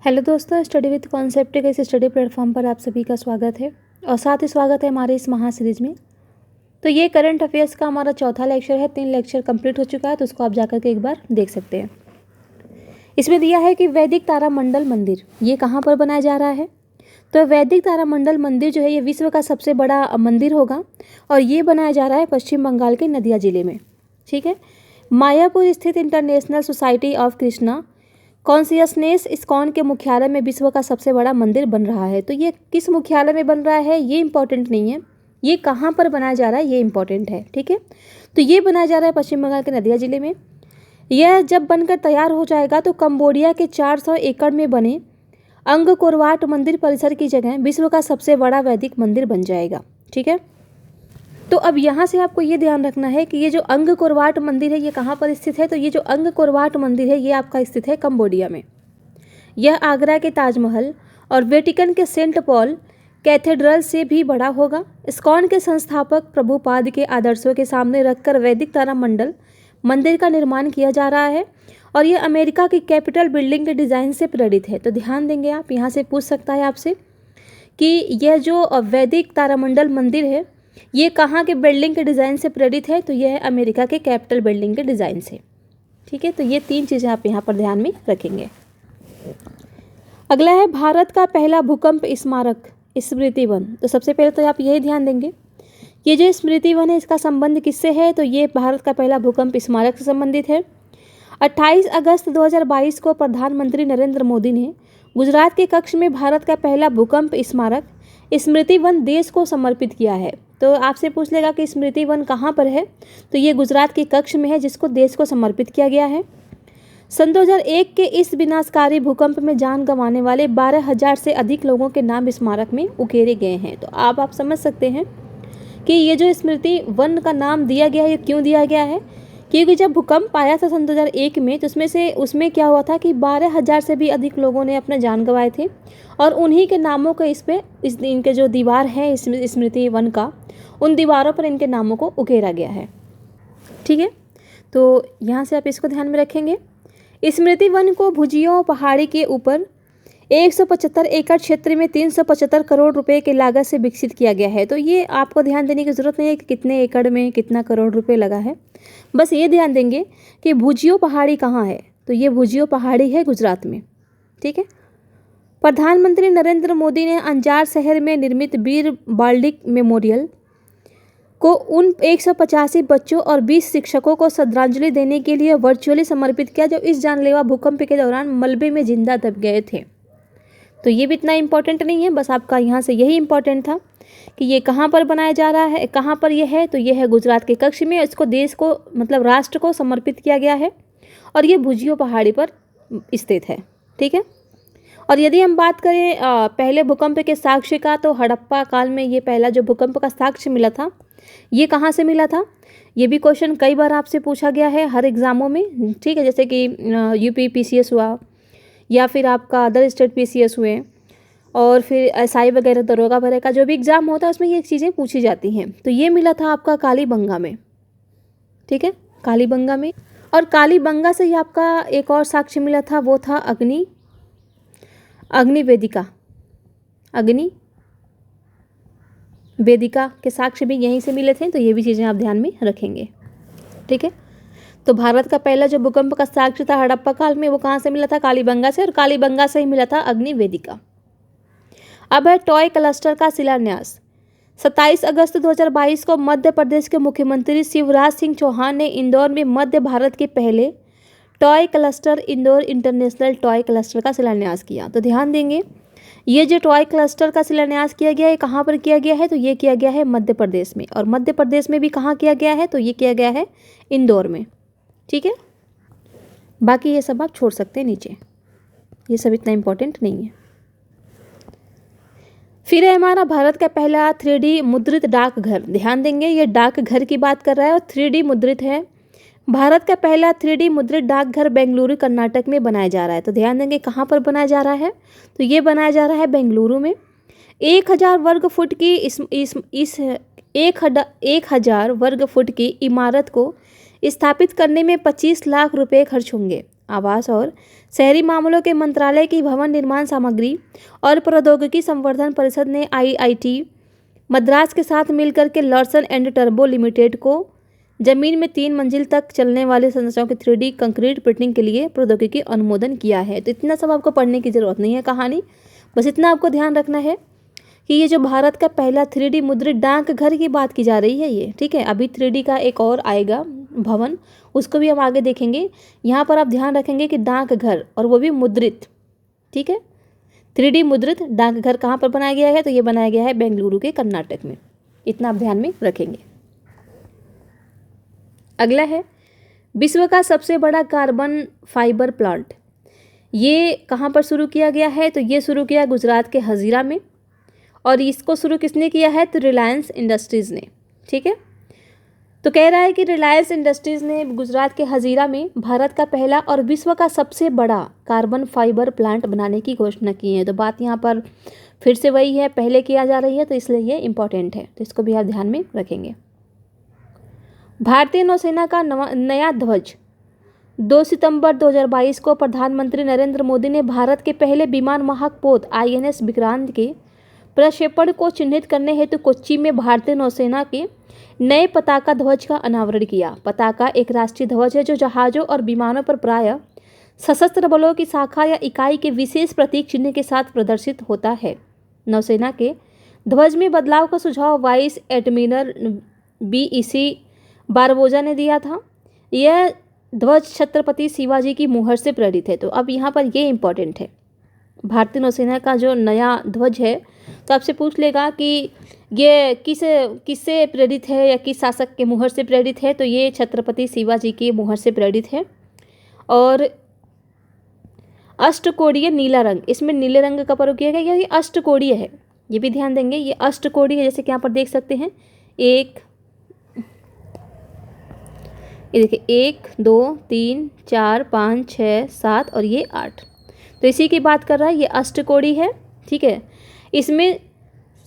Hello दोस्तों, study with concept के इस स्टडी प्लेटफॉर्म पर आप सभी का स्वागत है और साथ ही स्वागत है हमारे इस महा सीरीज में। तो ये करंट अफेयर्स का हमारा चौथा लेक्चर है। 3 लेक्चर कंप्लीट हो चुका है, तो उसको आप जाकर के एक बार देख सकते हैं। इसमें दिया है कि वैदिक तारामंडल मंदिर ये कहाँ पर बनाया जा रहा है। तो वैदिक तारामंडल मंदिर जो है ये विश्व का सबसे बड़ा मंदिर होगा और ये बनाया जा रहा है पश्चिम बंगाल के नदिया जिले में। ठीक है, मायापुर स्थित international society of Krishna consciousness ISKCON के मुख्यालय में विश्व का सबसे बड़ा मंदिर बन रहा है। तो ये किस मुख्यालय में बन रहा है ये इंपॉर्टेंट नहीं है, ये कहाँ पर बनाया जा रहा है ये इंपॉर्टेंट है। ठीक है, तो ये बनाया जा रहा है पश्चिम बंगाल के नदिया जिले में। यह जब बनकर तैयार हो जाएगा तो कंबोडिया के 400 एकड़ में बने अंगकोरवाट मंदिर परिसर की जगह विश्व का सबसे बड़ा वैदिक मंदिर बन जाएगा। ठीक है, तो अब यहाँ से आपको ये ध्यान रखना है कि ये जो अंगकोरवाट मंदिर है ये कहाँ पर स्थित है। तो ये जो अंगकोरवाट मंदिर है ये आपका स्थित है कंबोडिया में। यह आगरा के ताजमहल और वेटिकन के सेंट पॉल कैथेड्रल से भी बड़ा होगा। इस्कॉन के संस्थापक प्रभुपाद के आदर्शों के सामने रखकर वैदिक तारामंडल मंदिर का निर्माण किया जा रहा है और ये अमेरिका की कैपिटल बिल्डिंग के डिज़ाइन से प्रेरित है। तो ध्यान देंगे आप, यहाँ से पूछ सकता है आपसे कि यह जो वैदिक तारामंडल मंदिर है ये कहाँ के बिल्डिंग के डिज़ाइन से प्रेरित है। तो यह है अमेरिका के कैपिटल बिल्डिंग के डिज़ाइन से। ठीक है, तो ये 3 चीज़ें आप यहाँ पर ध्यान में रखेंगे। अगला है भारत का पहला भूकंप स्मारक स्मृति वन। तो सबसे पहले तो आप यही ध्यान देंगे, ये जो स्मृति वन है इसका संबंध किससे है। तो ये भारत का पहला भूकंप स्मारक से संबंधित है। 28 अगस्त 2022 को प्रधानमंत्री नरेंद्र मोदी ने गुजरात के कच्छ में भारत का पहला भूकंप स्मारक स्मृति वन देश को समर्पित किया है। तो आपसे पूछ लेगा कि स्मृति वन कहाँ पर है। तो ये गुजरात के कच्छ में है जिसको देश को समर्पित किया गया है। सन 2001 के इस विनाशकारी भूकंप में जान गंवाने वाले 12,000 से अधिक लोगों के नाम स्मारक में उकेरे गए हैं। तो आप समझ सकते हैं कि ये जो स्मृति वन का नाम दिया गया है ये क्यों दिया गया है। क्योंकि जब भूकंप आया था सन 2001 में तो उसमें क्या हुआ था कि 12,000 से भी अधिक लोगों ने अपने जान गंवाए थे और उन्हीं के नामों को इनके जो दीवार है स्मृति वन का, उन दीवारों पर इनके नामों को उकेरा गया है। ठीक है, तो यहाँ से आप इसको ध्यान में रखेंगे। स्मृति वन को भुजियो पहाड़ी के ऊपर 175 एकड़ क्षेत्र में 375 करोड़ रुपए की लागत से विकसित किया गया है। तो ये आपको ध्यान देने की ज़रूरत नहीं है कि कितने एकड़ में कितना करोड़ रुपए लगा है, बस ये ध्यान देंगे कि भुजियो पहाड़ी कहाँ है। तो ये भुजियो पहाड़ी है गुजरात में। ठीक है, प्रधानमंत्री नरेंद्र मोदी ने अंजार शहर में निर्मित वीर बाल्डिक मेमोरियल को उन 185 बच्चों और 20 शिक्षकों को श्रद्धांजलि देने के लिए वर्चुअली समर्पित किया जो इस जानलेवा भूकंप के दौरान मलबे में जिंदा दब गए थे। तो ये भी इतना इम्पोर्टेंट नहीं है, बस आपका यहाँ से यही इम्पोर्टेंट था कि ये कहाँ पर बनाया जा रहा है, कहाँ पर ये है। तो ये है गुजरात के कच्छ में, इसको देश को मतलब राष्ट्र को समर्पित किया गया है और ये भुजियो पहाड़ी पर स्थित है। ठीक है, और यदि हम बात करें पहले भूकंप के साक्ष्य का, तो हड़प्पा काल में ये पहला जो भूकंप का साक्ष्य मिला था ये कहाँ से मिला था। ये भी क्वेश्चन कई बार आपसे पूछा गया है हर एग्ज़ामों में। ठीक है, जैसे कि यूपी पीसीएस हुआ या फिर आपका अदर स्टेट पीसीएस हुए और फिर एसआई वगैरह दरोगा वगैरह का जो भी एग्ज़ाम होता है उसमें ये चीज़ें पूछी जाती हैं। तो ये मिला था आपका कालीबंगा में। ठीक है, कालीबंगा में। और कालीबंगा से ही आपका एक और साक्ष्य मिला था, वो था अग्नि वेदिका के साक्ष्य भी यहीं से मिले थे। तो ये भी चीज़ें आप ध्यान में रखेंगे। ठीक है, तो भारत का पहला जो भूकंप का साक्ष्य था हड़प्पा काल में वो कहाँ से मिला था, कालीबंगा से, और कालीबंगा से ही मिला था अग्नि वेदिका। अब है टॉय क्लस्टर का शिलान्यास। 27 अगस्त 2022 को मध्य प्रदेश के मुख्यमंत्री शिवराज सिंह चौहान ने इंदौर में मध्य भारत के पहले toy cluster Indore international toy cluster का शिलान्यास किया। तो ध्यान देंगे, ये जो टॉय क्लस्टर का शिलान्यास किया गया है कहाँ पर किया गया है। तो ये किया गया है मध्य प्रदेश में, और मध्य प्रदेश में भी कहाँ किया गया है। तो ये किया गया है इंदौर में। ठीक है, बाकी ये सब आप छोड़ सकते हैं नीचे, ये सब इतना इम्पोर्टेंट नहीं है। फिर है हमारा भारत का पहला 3D मुद्रित डाकघर। ध्यान देंगे, ये डाकघर की बात कर रहा है और 3D मुद्रित है। भारत का पहला 3D मुद्रित डाकघर बेंगलुरु कर्नाटक में बनाया जा रहा है। तो ध्यान देंगे कहाँ पर बनाया जा रहा है। तो ये बनाया जा रहा है बेंगलुरु में। 1,000 वर्ग फुट की इस 1,000 वर्ग फुट की इमारत को स्थापित करने में 25 लाख रुपए खर्च होंगे। आवास और शहरी मामलों के मंत्रालय की भवन निर्माण सामग्री और प्रौद्योगिकी संवर्धन परिषद ने आईआईटी मद्रास के साथ मिलकर के लॉर्सन एंड टर्बो लिमिटेड को जमीन में 3 मंजिल तक चलने वाली संरचनाओं की 3D कंक्रीट प्रिंटिंग के लिए प्रौद्योगिकी अनुमोदन किया है। तो इतना सब आपको पढ़ने की जरूरत नहीं है कहानी, बस इतना आपको ध्यान रखना है कि ये जो भारत का पहला 3D मुद्रित डाकघर की बात की जा रही है ये, ठीक है। अभी 3D का एक और आएगा भवन, उसको भी हम आगे देखेंगे। यहाँ पर आप ध्यान रखेंगे कि डाकघर, और वो भी मुद्रित, ठीक है। 3D मुद्रित डाकघर कहाँ पर बनाया गया है, तो ये बनाया गया है बेंगलुरु के कर्नाटक में। इतना आप ध्यान में रखेंगे। अगला है विश्व का सबसे बड़ा कार्बन फाइबर प्लांट। ये कहाँ पर शुरू किया गया है, तो ये शुरू किया गुजरात के हजीरा में, और इसको शुरू किसने किया है, तो रिलायंस इंडस्ट्रीज़ ने, ठीक है। तो कह रहा है कि रिलायंस इंडस्ट्रीज़ ने गुजरात के हजीरा में भारत का पहला और विश्व का सबसे बड़ा कार्बन फाइबर प्लांट बनाने की घोषणा की है। तो बात यहाँ पर फिर से वही है, पहले किया जा रही है, तो इसलिए ये इम्पॉर्टेंट है, तो इसको भी आप ध्यान में रखेंगे। भारतीय नौसेना का नया ध्वज 2 सितंबर 2022 को प्रधानमंत्री नरेंद्र मोदी ने भारत के पहले विमान वाहक पोत INS विक्रांत के प्रक्षेपण को चिन्हित करने हेतु कोच्चि में भारतीय नौसेना के नए पताका ध्वज का अनावरण किया। पताका एक राष्ट्रीय ध्वज है जो जहाज़ों और विमानों पर प्रायः सशस्त्र बलों की शाखा या इकाई के विशेष प्रतीक चिन्ह के साथ प्रदर्शित होता है। नौसेना के ध्वज में बदलाव का सुझाव वाइस एडमिरल BEC बारबोजा ने दिया था। यह ध्वज छत्रपति शिवाजी की मुहर से प्रेरित है। तो अब यहाँ पर ये इम्पोर्टेंट है, भारतीय नौसेना का जो नया ध्वज है, तो आपसे पूछ लेगा कि ये किससे प्रेरित है या किस शासक के मुहर से प्रेरित है, तो ये छत्रपति शिवाजी की मुहर से प्रेरित है। और अष्टकोणीय नीला रंग, इसमें नीले रंग का प्रयोग किया गया, ये अष्टकोणीय है, ये भी ध्यान देंगे, ये अष्टकोणीय है। जैसे कि यहाँ पर देख सकते हैं, ये देखिए 1 2 3 4 5 6 7 और ये 8, तो इसी की बात कर रहा है, ये अष्टकोणी है, ठीक है। इसमें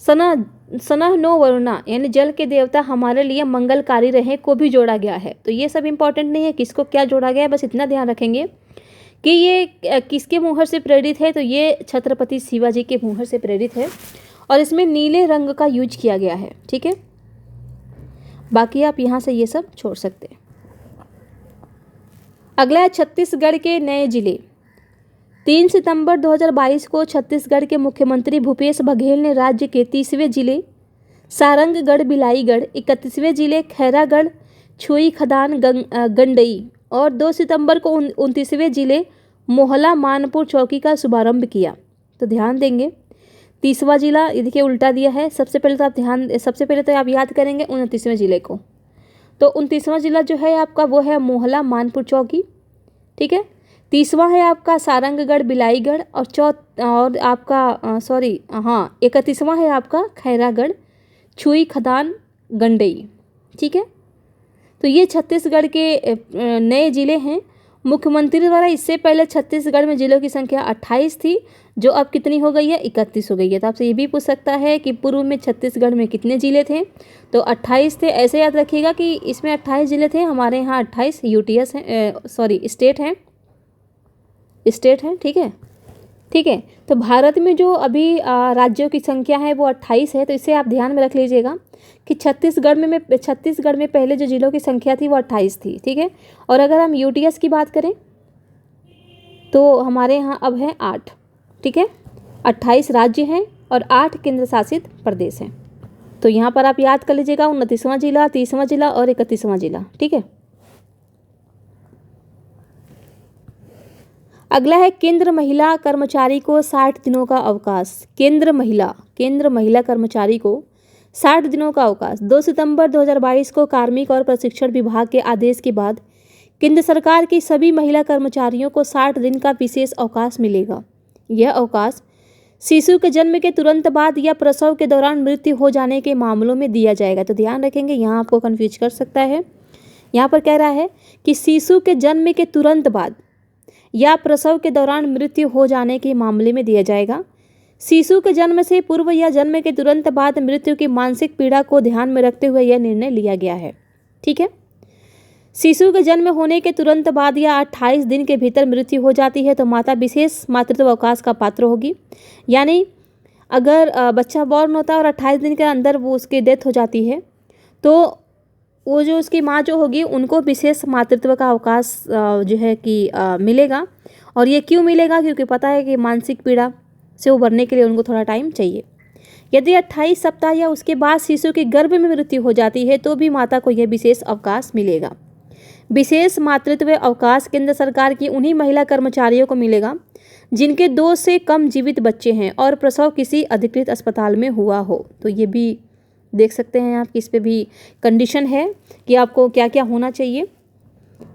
सनह नो वरुणा यानी जल के देवता हमारे लिए मंगलकारी रहे को भी जोड़ा गया है। तो ये सब इम्पोर्टेंट नहीं है किसको क्या जोड़ा गया है, बस इतना ध्यान रखेंगे कि ये किसके मुहर से प्रेरित है, तो ये छत्रपति शिवाजी के मुहर से प्रेरित है, और इसमें नीले रंग का यूज किया गया है, ठीक है। बाकी आप यहाँ से ये सब छोड़ सकते हैं। अगला है छत्तीसगढ़ के नए जिले। 3 सितंबर 2022 को छत्तीसगढ़ के मुख्यमंत्री भूपेश बघेल ने राज्य के 30वें जिले सारंगगढ़ बिलाईगढ़, 31वें जिले खैरागढ़ छुई खदान गंडई और 2 सितंबर को 29वें जिले मोहला मानपुर चौकी का शुभारंभ किया। तो ध्यान देंगे 30वां जिला, ये देखिए उल्टा दिया है। सबसे पहले तो आप याद करेंगे 29वें जिले को, तो 29वां जिला जो है आपका वो है मोहला मानपुर चौकी, ठीक है। 30वां है आपका सारंगगढ़ बिलाईगढ़, और आपका 31वां है आपका खैरागढ़ छुई खदान गंडई, ठीक है। तो ये छत्तीसगढ़ के नए ज़िले हैं। मुख्यमंत्री द्वारा इससे पहले छत्तीसगढ़ में जिलों की संख्या 28 थी, जो अब कितनी हो गई है, 31 हो गई है। तो आपसे ये भी पूछ सकता है कि पूर्व में छत्तीसगढ़ में कितने ज़िले थे, तो 28 थे। ऐसे याद रखिएगा कि इसमें 28 ज़िले थे, हमारे यहाँ 28 UTS हैं, स्टेट हैं, ठीक है। तो भारत में जो अभी राज्यों की संख्या है वो 28 है। तो इसे आप ध्यान में रख लीजिएगा कि छत्तीसगढ़ में पहले जो जिलों की संख्या थी वो 28 थी, ठीक है। और अगर हम UTS की बात करें तो हमारे यहाँ अब है 8, ठीक है। 28 राज्य हैं और 8 केंद्र शासित प्रदेश हैं। तो यहाँ पर आप याद कर लीजिएगा 29वां जिला, 30वां जिला और 31वां जिला, ठीक है। अगला है केंद्र महिला कर्मचारी को 60 दिनों का अवकाश। केंद्र महिला कर्मचारी को 60 दिनों का अवकाश। 2 सितंबर 2022 को कार्मिक और प्रशिक्षण विभाग के आदेश के बाद केंद्र सरकार की सभी महिला कर्मचारियों को 60 दिन का विशेष अवकाश मिलेगा। यह अवकाश शिशु के जन्म के तुरंत बाद या प्रसव के दौरान मृत्यु हो जाने के मामलों में दिया जाएगा। तो ध्यान रखेंगे, यहाँ आपको कन्फ्यूज कर सकता है। यहाँ पर कह रहा है कि शिशु के जन्म के तुरंत बाद या प्रसव के दौरान मृत्यु हो जाने के मामले में दिया जाएगा। शिशु के जन्म से पूर्व या जन्म के तुरंत बाद मृत्यु की मानसिक पीड़ा को ध्यान में रखते हुए यह निर्णय लिया गया है, ठीक है। शिशु के जन्म होने के तुरंत बाद या 28 दिन के भीतर मृत्यु हो जाती है तो माता विशेष मातृत्व अवकाश का पात्र होगी। यानी अगर बच्चा बॉर्न होता है और 28 दिन के अंदर वो उसकी डेथ हो जाती है तो वो जो उसकी माँ जो होगी उनको विशेष मातृत्व का अवकाश जो है कि मिलेगा। और ये क्यों मिलेगा? क्योंकि पता है कि मानसिक पीड़ा से उबरने के लिए उनको थोड़ा टाइम चाहिए। यदि 28 सप्ताह या उसके बाद शिशु के गर्भ में मृत्यु हो जाती है तो भी माता को यह विशेष अवकाश मिलेगा। विशेष मातृत्व अवकाश केंद्र सरकार की उन्हीं महिला कर्मचारियों को मिलेगा जिनके 2 से कम जीवित बच्चे हैं और प्रसव किसी अधिकृत अस्पताल में हुआ हो। तो ये भी देख सकते हैं आप कि इस पे भी कंडीशन है कि आपको क्या क्या होना चाहिए।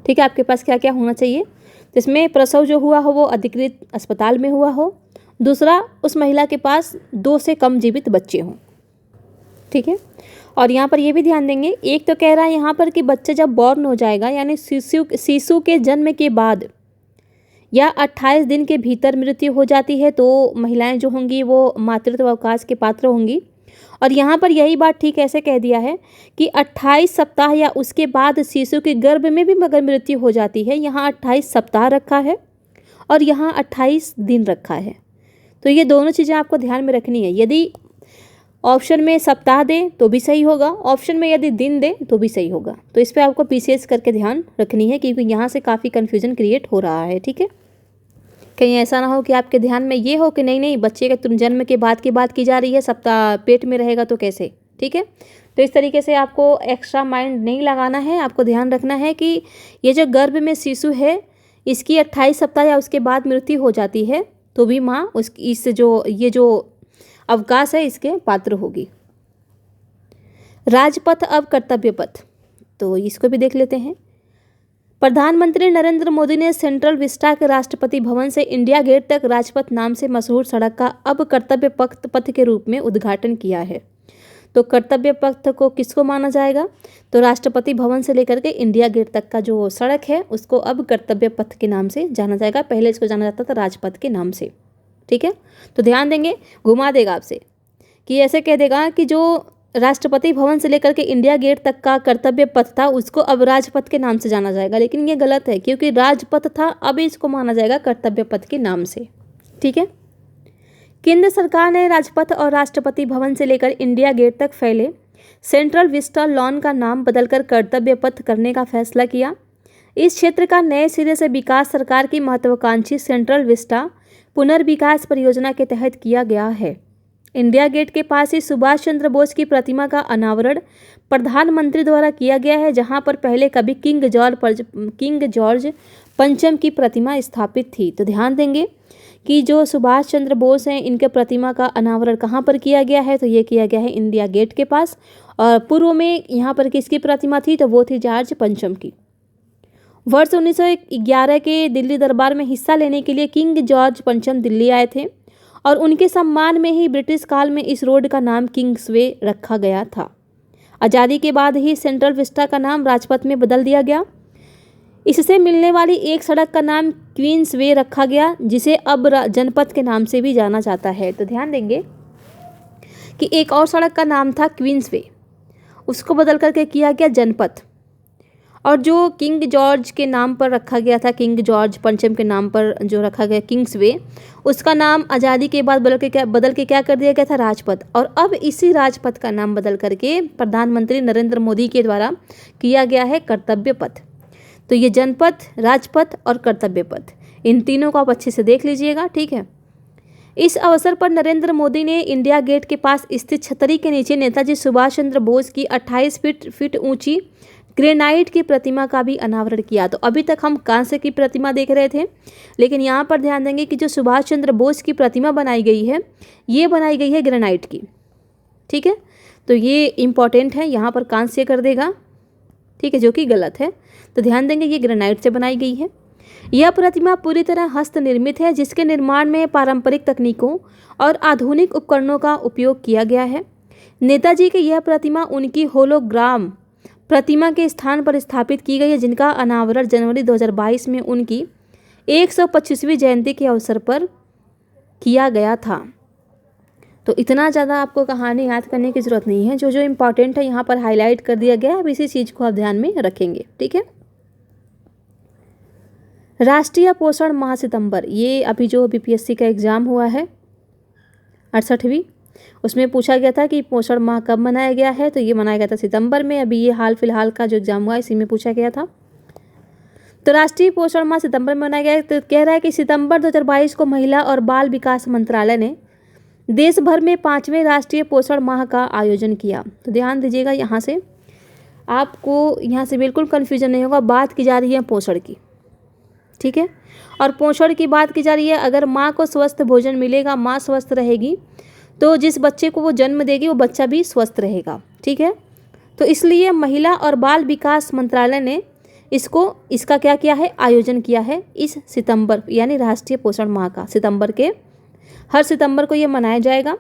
ठीक है, आपके पास क्या क्या होना चाहिए। तो इसमें प्रसव जो हुआ हो वो अधिकृत अस्पताल में हुआ हो, दूसरा उस महिला के पास 2 से कम जीवित बच्चे हों। ठीक है, और यहाँ पर ये भी ध्यान देंगे, एक तो कह रहा है यहाँ पर कि बच्चा जब बॉर्न हो जाएगा यानी शिशु के जन्म के बाद या 28 दिन के भीतर मृत्यु हो जाती है तो महिलाएं जो होंगी वो मातृत्व अवकाश के पात्र होंगी। और यहाँ पर यही बात ठीक ऐसे कह दिया है कि 28 सप्ताह या उसके बाद शिशु के गर्भ में भी मगर मृत्यु हो जाती है। यहाँ 28 सप्ताह रखा है और यहाँ 28 दिन रखा है। तो ये दोनों चीज़ें आपको ध्यान में रखनी है। यदि ऑप्शन में सप्ताह दे तो भी सही होगा, ऑप्शन में यदि दिन दे तो भी सही होगा। तो इस पर आपको विशेष करके ध्यान रखनी है क्योंकि यहाँ से काफ़ी कन्फ्यूजन क्रिएट हो रहा है। ठीक है, कहीं ऐसा ना हो कि आपके ध्यान में ये हो कि नहीं बच्चे के तुम जन्म के बाद की बात की जा रही है, सप्ताह पेट में रहेगा तो कैसे। ठीक है, तो इस तरीके से आपको एक्स्ट्रा माइंड नहीं लगाना है। आपको ध्यान रखना है कि ये जो गर्भ में शिशु है इसकी 28 सप्ताह या उसके बाद मृत्यु हो जाती है तो भी माँ इस जो ये जो अवकाश है इसके पात्र होगी। राजपथ अब कर्तव्य पथ, तो इसको भी देख लेते हैं। प्रधानमंत्री नरेंद्र मोदी ने सेंट्रल विस्टा के राष्ट्रपति भवन से इंडिया गेट तक राजपथ नाम से मशहूर सड़क का अब कर्तव्य पथ के रूप में उद्घाटन किया है। तो कर्तव्य पथ को किसको माना जाएगा? तो राष्ट्रपति भवन से लेकर के इंडिया गेट तक का जो सड़क है उसको अब कर्तव्य पथ के नाम से जाना जाएगा। पहले इसको जाना जाता था राजपथ के नाम से। ठीक है, तो ध्यान देंगे, घुमा देगा आपसे कि ऐसे कह देगा कि जो राष्ट्रपति भवन से लेकर के इंडिया गेट तक का कर्तव्य पथ था उसको अब राजपथ के नाम से जाना जाएगा, लेकिन ये गलत है क्योंकि राजपथ था, अब इसको माना जाएगा कर्तव्य पथ के नाम से। ठीक है, केंद्र सरकार ने राजपथ और राष्ट्रपति भवन से लेकर इंडिया गेट तक फैले सेंट्रल विस्टा लॉन का नाम बदलकर कर्तव्य पथ करने का फैसला किया। इस क्षेत्र का नए सिरे से विकास सरकार की महत्वाकांक्षी सेंट्रल विस्टा पुनर्विकास परियोजना के तहत किया गया है। इंडिया गेट के पास ही सुभाष चंद्र बोस की प्रतिमा का अनावरण प्रधानमंत्री द्वारा किया गया है, जहां पर पहले कभी किंग जॉर्ज पंचम की प्रतिमा स्थापित थी। तो ध्यान देंगे कि जो सुभाष चंद्र बोस हैं इनके प्रतिमा का अनावरण कहाँ पर किया गया है? तो ये किया गया है इंडिया गेट के पास। और पूर्व में यहाँ पर किसकी प्रतिमा थी? तो वो थी जॉर्ज पंचम की। वर्ष 1911 के दिल्ली दरबार में हिस्सा लेने के लिए किंग जॉर्ज पंचम दिल्ली आए थे और उनके सम्मान में ही ब्रिटिश काल में इस रोड का नाम किंग्सवे रखा गया था। आज़ादी के बाद ही सेंट्रल विस्टा का नाम राजपथ में बदल दिया गया। इससे मिलने वाली एक सड़क का नाम क्वींसवे रखा गया, जिसे अब जनपथ के नाम से भी जाना जाता है। तो ध्यान देंगे कि एक और सड़क का नाम था क्वींसवे, उसको बदल करके किया गया जनपथ। और जो किंग जॉर्ज के नाम पर रखा गया था, किंग जॉर्ज पंचम के नाम पर जो रखा गया किंग्सवे, उसका नाम आज़ादी के बाद बदल के क्या कर दिया गया था? राजपथ। और अब इसी राजपथ का नाम बदल करके प्रधानमंत्री नरेंद्र मोदी के द्वारा किया गया है कर्तव्य पथ। तो ये जनपथ, राजपथ और कर्तव्य पथ, इन तीनों को आप अच्छे से देख लीजिएगा। ठीक है, इस अवसर पर नरेंद्र मोदी ने इंडिया गेट के पास स्थित छतरी के नीचे नेताजी सुभाष चंद्र बोस की 28 फीट ऊंची ग्रेनाइट की प्रतिमा का भी अनावरण किया। तो अभी तक हम कांस्य की प्रतिमा देख रहे थे, लेकिन यहाँ पर ध्यान देंगे कि जो सुभाष चंद्र बोस की प्रतिमा बनाई गई है ये बनाई गई है ग्रेनाइट की। ठीक है, तो ये इम्पॉर्टेंट है, यहाँ पर कांस्य कर देगा। ठीक है, जो कि गलत है। तो ध्यान देंगे ये ग्रेनाइट से बनाई गई है। यह प्रतिमा पूरी तरह हस्त निर्मित है, जिसके निर्माण में पारंपरिक तकनीकों और आधुनिक उपकरणों का उपयोग किया गया है। नेताजी की यह प्रतिमा उनकी होलोग्राम प्रतिमा के स्थान पर स्थापित की गई है, जिनका अनावरण जनवरी 2022 में उनकी 125वीं जयंती के अवसर पर किया गया था। तो इतना ज़्यादा आपको कहानी याद करने की ज़रूरत नहीं है, जो इम्पॉर्टेंट है यहाँ पर हाईलाइट कर दिया गया है। अब इसी चीज़ को आप ध्यान में रखेंगे। ठीक है, राष्ट्रीय पोषण माह सितंबर, ये अभी जो बीपीएससी का एग्ज़ाम हुआ है 68वीं, उसमें पूछा गया था कि पोषण माह कब मनाया गया है, तो ये मनाया गया था सितंबर में। अभी ये हाल फिलहाल का जो एग्ज़ाम हुआ इसी में पूछा गया था। तो राष्ट्रीय पोषण माह सितंबर में मनाया गया है। तो कह रहा है कि सितंबर 2022 को महिला और बाल विकास मंत्रालय ने देश भर में 5वें राष्ट्रीय पोषण माह का आयोजन किया। तो ध्यान दीजिएगा, यहाँ से आपको यहाँ से बिल्कुल कन्फ्यूजन नहीं होगा। बात की जा रही है पोषण की, ठीक है, और पोषण की बात की जा रही है। अगर माँ को स्वस्थ भोजन मिलेगा, माँ स्वस्थ रहेगी, तो जिस बच्चे को वो जन्म देगी वो बच्चा भी स्वस्थ रहेगा, ठीक है। तो इसलिए महिला और बाल विकास मंत्रालय ने इसका क्या किया है, आयोजन किया है इस सितंबर यानी राष्ट्रीय पोषण माह का। हर सितंबर को ये मनाया जाएगा।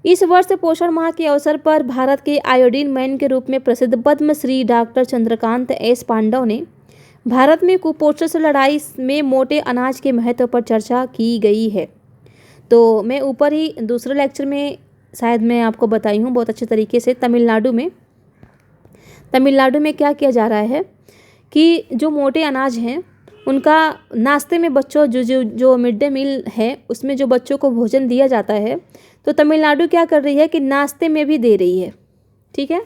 इस वर्ष पोषण माह के अवसर पर भारत के आयोडीन मैन के रूप में प्रसिद्ध पद्मश्री डॉक्टर चंद्रकांत एस पांडव ने भारत में कुपोषण से लड़ाई में मोटे अनाज के महत्व पर चर्चा की गई है। तो मैं ऊपर ही दूसरे लेक्चर में शायद मैं आपको बताई हूँ बहुत अच्छे तरीके से। तमिलनाडु में क्या किया जा रहा है कि जो मोटे अनाज हैं उनका नाश्ते में बच्चों जो मिड डे मील है उसमें जो बच्चों को भोजन दिया जाता है, तो तमिलनाडु क्या कर रही है कि नाश्ते में भी दे रही है, ठीक है।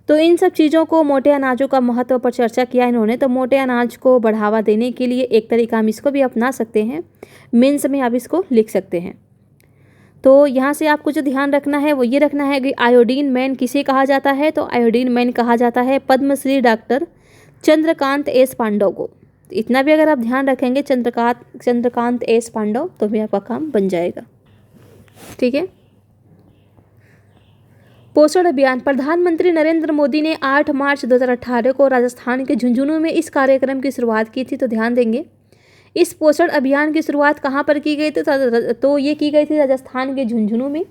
तो इन सब चीज़ों को, मोटे अनाजों का महत्व पर चर्चा किया इन्होंने। तो मोटे अनाज को बढ़ावा देने के लिए एक तरीका हम इसको भी अपना सकते हैं, मेंस में आप इसको लिख सकते हैं। तो यहाँ से आपको जो ध्यान रखना है वो ये रखना है कि आयोडीन मैन किसे कहा जाता है, तो आयोडीन मैन कहा जाता है पद्मश्री डॉक्टर चंद्रकांत एस पांडव को। इतना भी अगर आप ध्यान रखेंगे चंद्रकांत एस पांडव, तो भी आपका काम बन जाएगा, ठीक है। पोषण अभियान, प्रधानमंत्री नरेंद्र मोदी ने 8 मार्च 2018 को राजस्थान के झुंझुनू में इस कार्यक्रम की शुरुआत की थी। तो ध्यान देंगे, इस पोषण अभियान की शुरुआत कहाँ पर की गई थी, तो ये की गई थी राजस्थान के झुंझुनू में।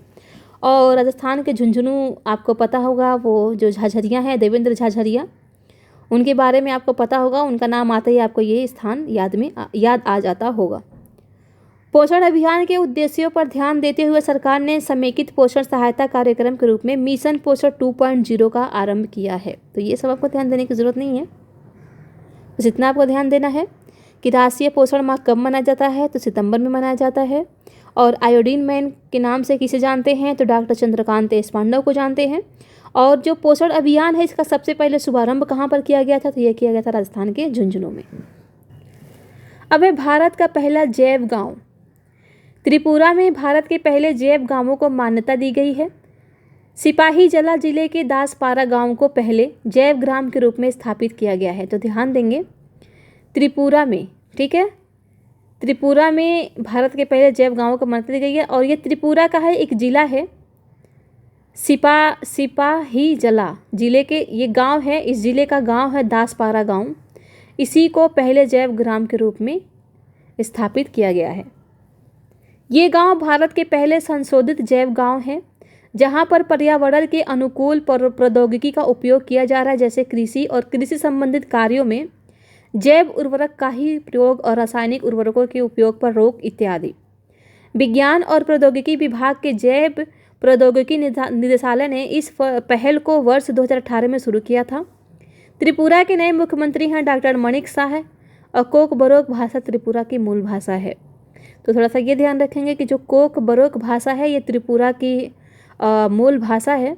और राजस्थान के झुंझुनू आपको पता होगा, वो जो झाझरिया हैं, देवेंद्र झाझरिया, उनके बारे में आपको पता होगा। उनका नाम आते ही आपको ये स्थान याद आ जाता होगा। पोषण अभियान के उद्देश्यों पर ध्यान देते हुए सरकार ने समेकित पोषण सहायता कार्यक्रम के रूप में मिशन पोषण 2.0 का आरंभ किया है। तो ये सब आपको ध्यान देने की ज़रूरत नहीं है, बस इतना आपको ध्यान देना है कि राष्ट्रीय पोषण माह कब मनाया जाता है, तो सितंबर में मनाया जाता है। और आयोडीन मैन के नाम से किसे जानते हैं, तो डॉक्टर चंद्रकांत एस पांडव को जानते हैं। और जो पोषण अभियान है इसका सबसे पहले शुभारंभ कहाँ पर किया गया था, तो यह किया गया था राजस्थान के झुंझुनू में। अब है भारत का पहला जैव गांव। त्रिपुरा में भारत के पहले जैव गांवों को मान्यता दी गई है। सिपाहीजला जिले के दासपारा गांव को पहले जैव ग्राम के रूप में स्थापित किया गया है। तो ध्यान देंगे, त्रिपुरा में, ठीक है, त्रिपुरा में भारत के पहले जैव गांवों को मान्यता दी गई है। और ये त्रिपुरा का है एक जिला है, सिपाहीजला जिले के ये गांव है। इस जिले का गांव है दासपारा गांव। इसी को पहले जैव ग्राम के रूप में स्थापित किया गया है। ये गांव भारत के पहले संशोधित जैव गांव है, जहां पर पर्यावरण के अनुकूल प्रौद्योगिकी का उपयोग किया जा रहा है, जैसे कृषि और कृषि संबंधित कार्यों में जैव उर्वरक का ही प्रयोग और रासायनिक उर्वरकों के उपयोग पर रोक इत्यादि। विज्ञान और प्रौद्योगिकी विभाग के जैव प्रौद्योगिकी निदेशालय ने इस पहल को वर्ष 2018 में शुरू किया था। त्रिपुरा के नए मुख्यमंत्री हैं डॉक्टर मणिक शाह और कोक बरोक भाषा त्रिपुरा की मूल भाषा है। तो थोड़ा सा ये ध्यान रखेंगे कि जो कोक बरोक भाषा है ये त्रिपुरा की मूल भाषा है।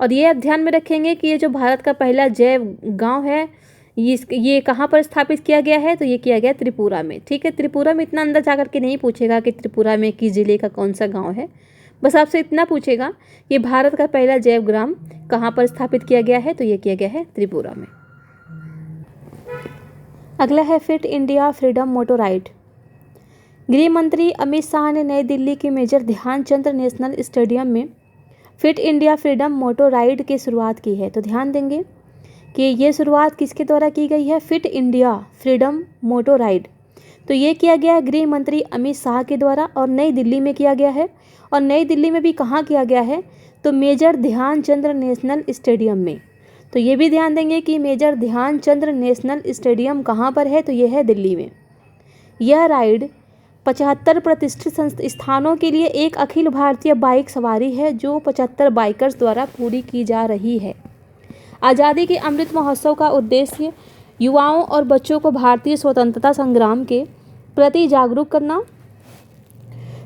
और ये आप ध्यान में रखेंगे कि ये जो भारत का पहला जैव गांव है ये कहाँ पर स्थापित किया गया है, तो ये किया गया त्रिपुरा में, ठीक है। त्रिपुरा में इतना अंदर जाकर के नहीं पूछेगा कि त्रिपुरा में किस जिले का कौन सा गाँव है, बस आपसे इतना पूछेगा कि भारत का पहला जैव ग्राम कहाँ पर स्थापित किया गया है, तो ये किया गया है त्रिपुरा में। अगला है फिट इंडिया फ्रीडम मोटो राइड। गृह मंत्री अमित शाह ने नई दिल्ली के मेजर ध्यानचंद नेशनल स्टेडियम में फिट इंडिया फ्रीडम मोटो राइड की शुरुआत की है। तो ध्यान देंगे कि ये शुरुआत किसके द्वारा की गई है, फिट इंडिया फ्रीडम मोटो राइड। तो ये किया गया है गृह मंत्री अमित शाह के द्वारा और नई दिल्ली में किया गया है। और नई दिल्ली में भी कहाँ किया गया है, तो मेजर ध्यानचंद नेशनल स्टेडियम में। तो ये भी ध्यान देंगे कि मेजर ध्यानचंद नेशनल स्टेडियम कहाँ पर है, तो ये है दिल्ली में। यह राइड 75 प्रतिष्ठित स्थानों के लिए एक अखिल भारतीय बाइक सवारी है जो 75 बाइकर्स द्वारा पूरी की जा रही है। आज़ादी के अमृत महोत्सव का उद्देश्य युवाओं और बच्चों को भारतीय स्वतंत्रता संग्राम के प्रति जागरूक करना।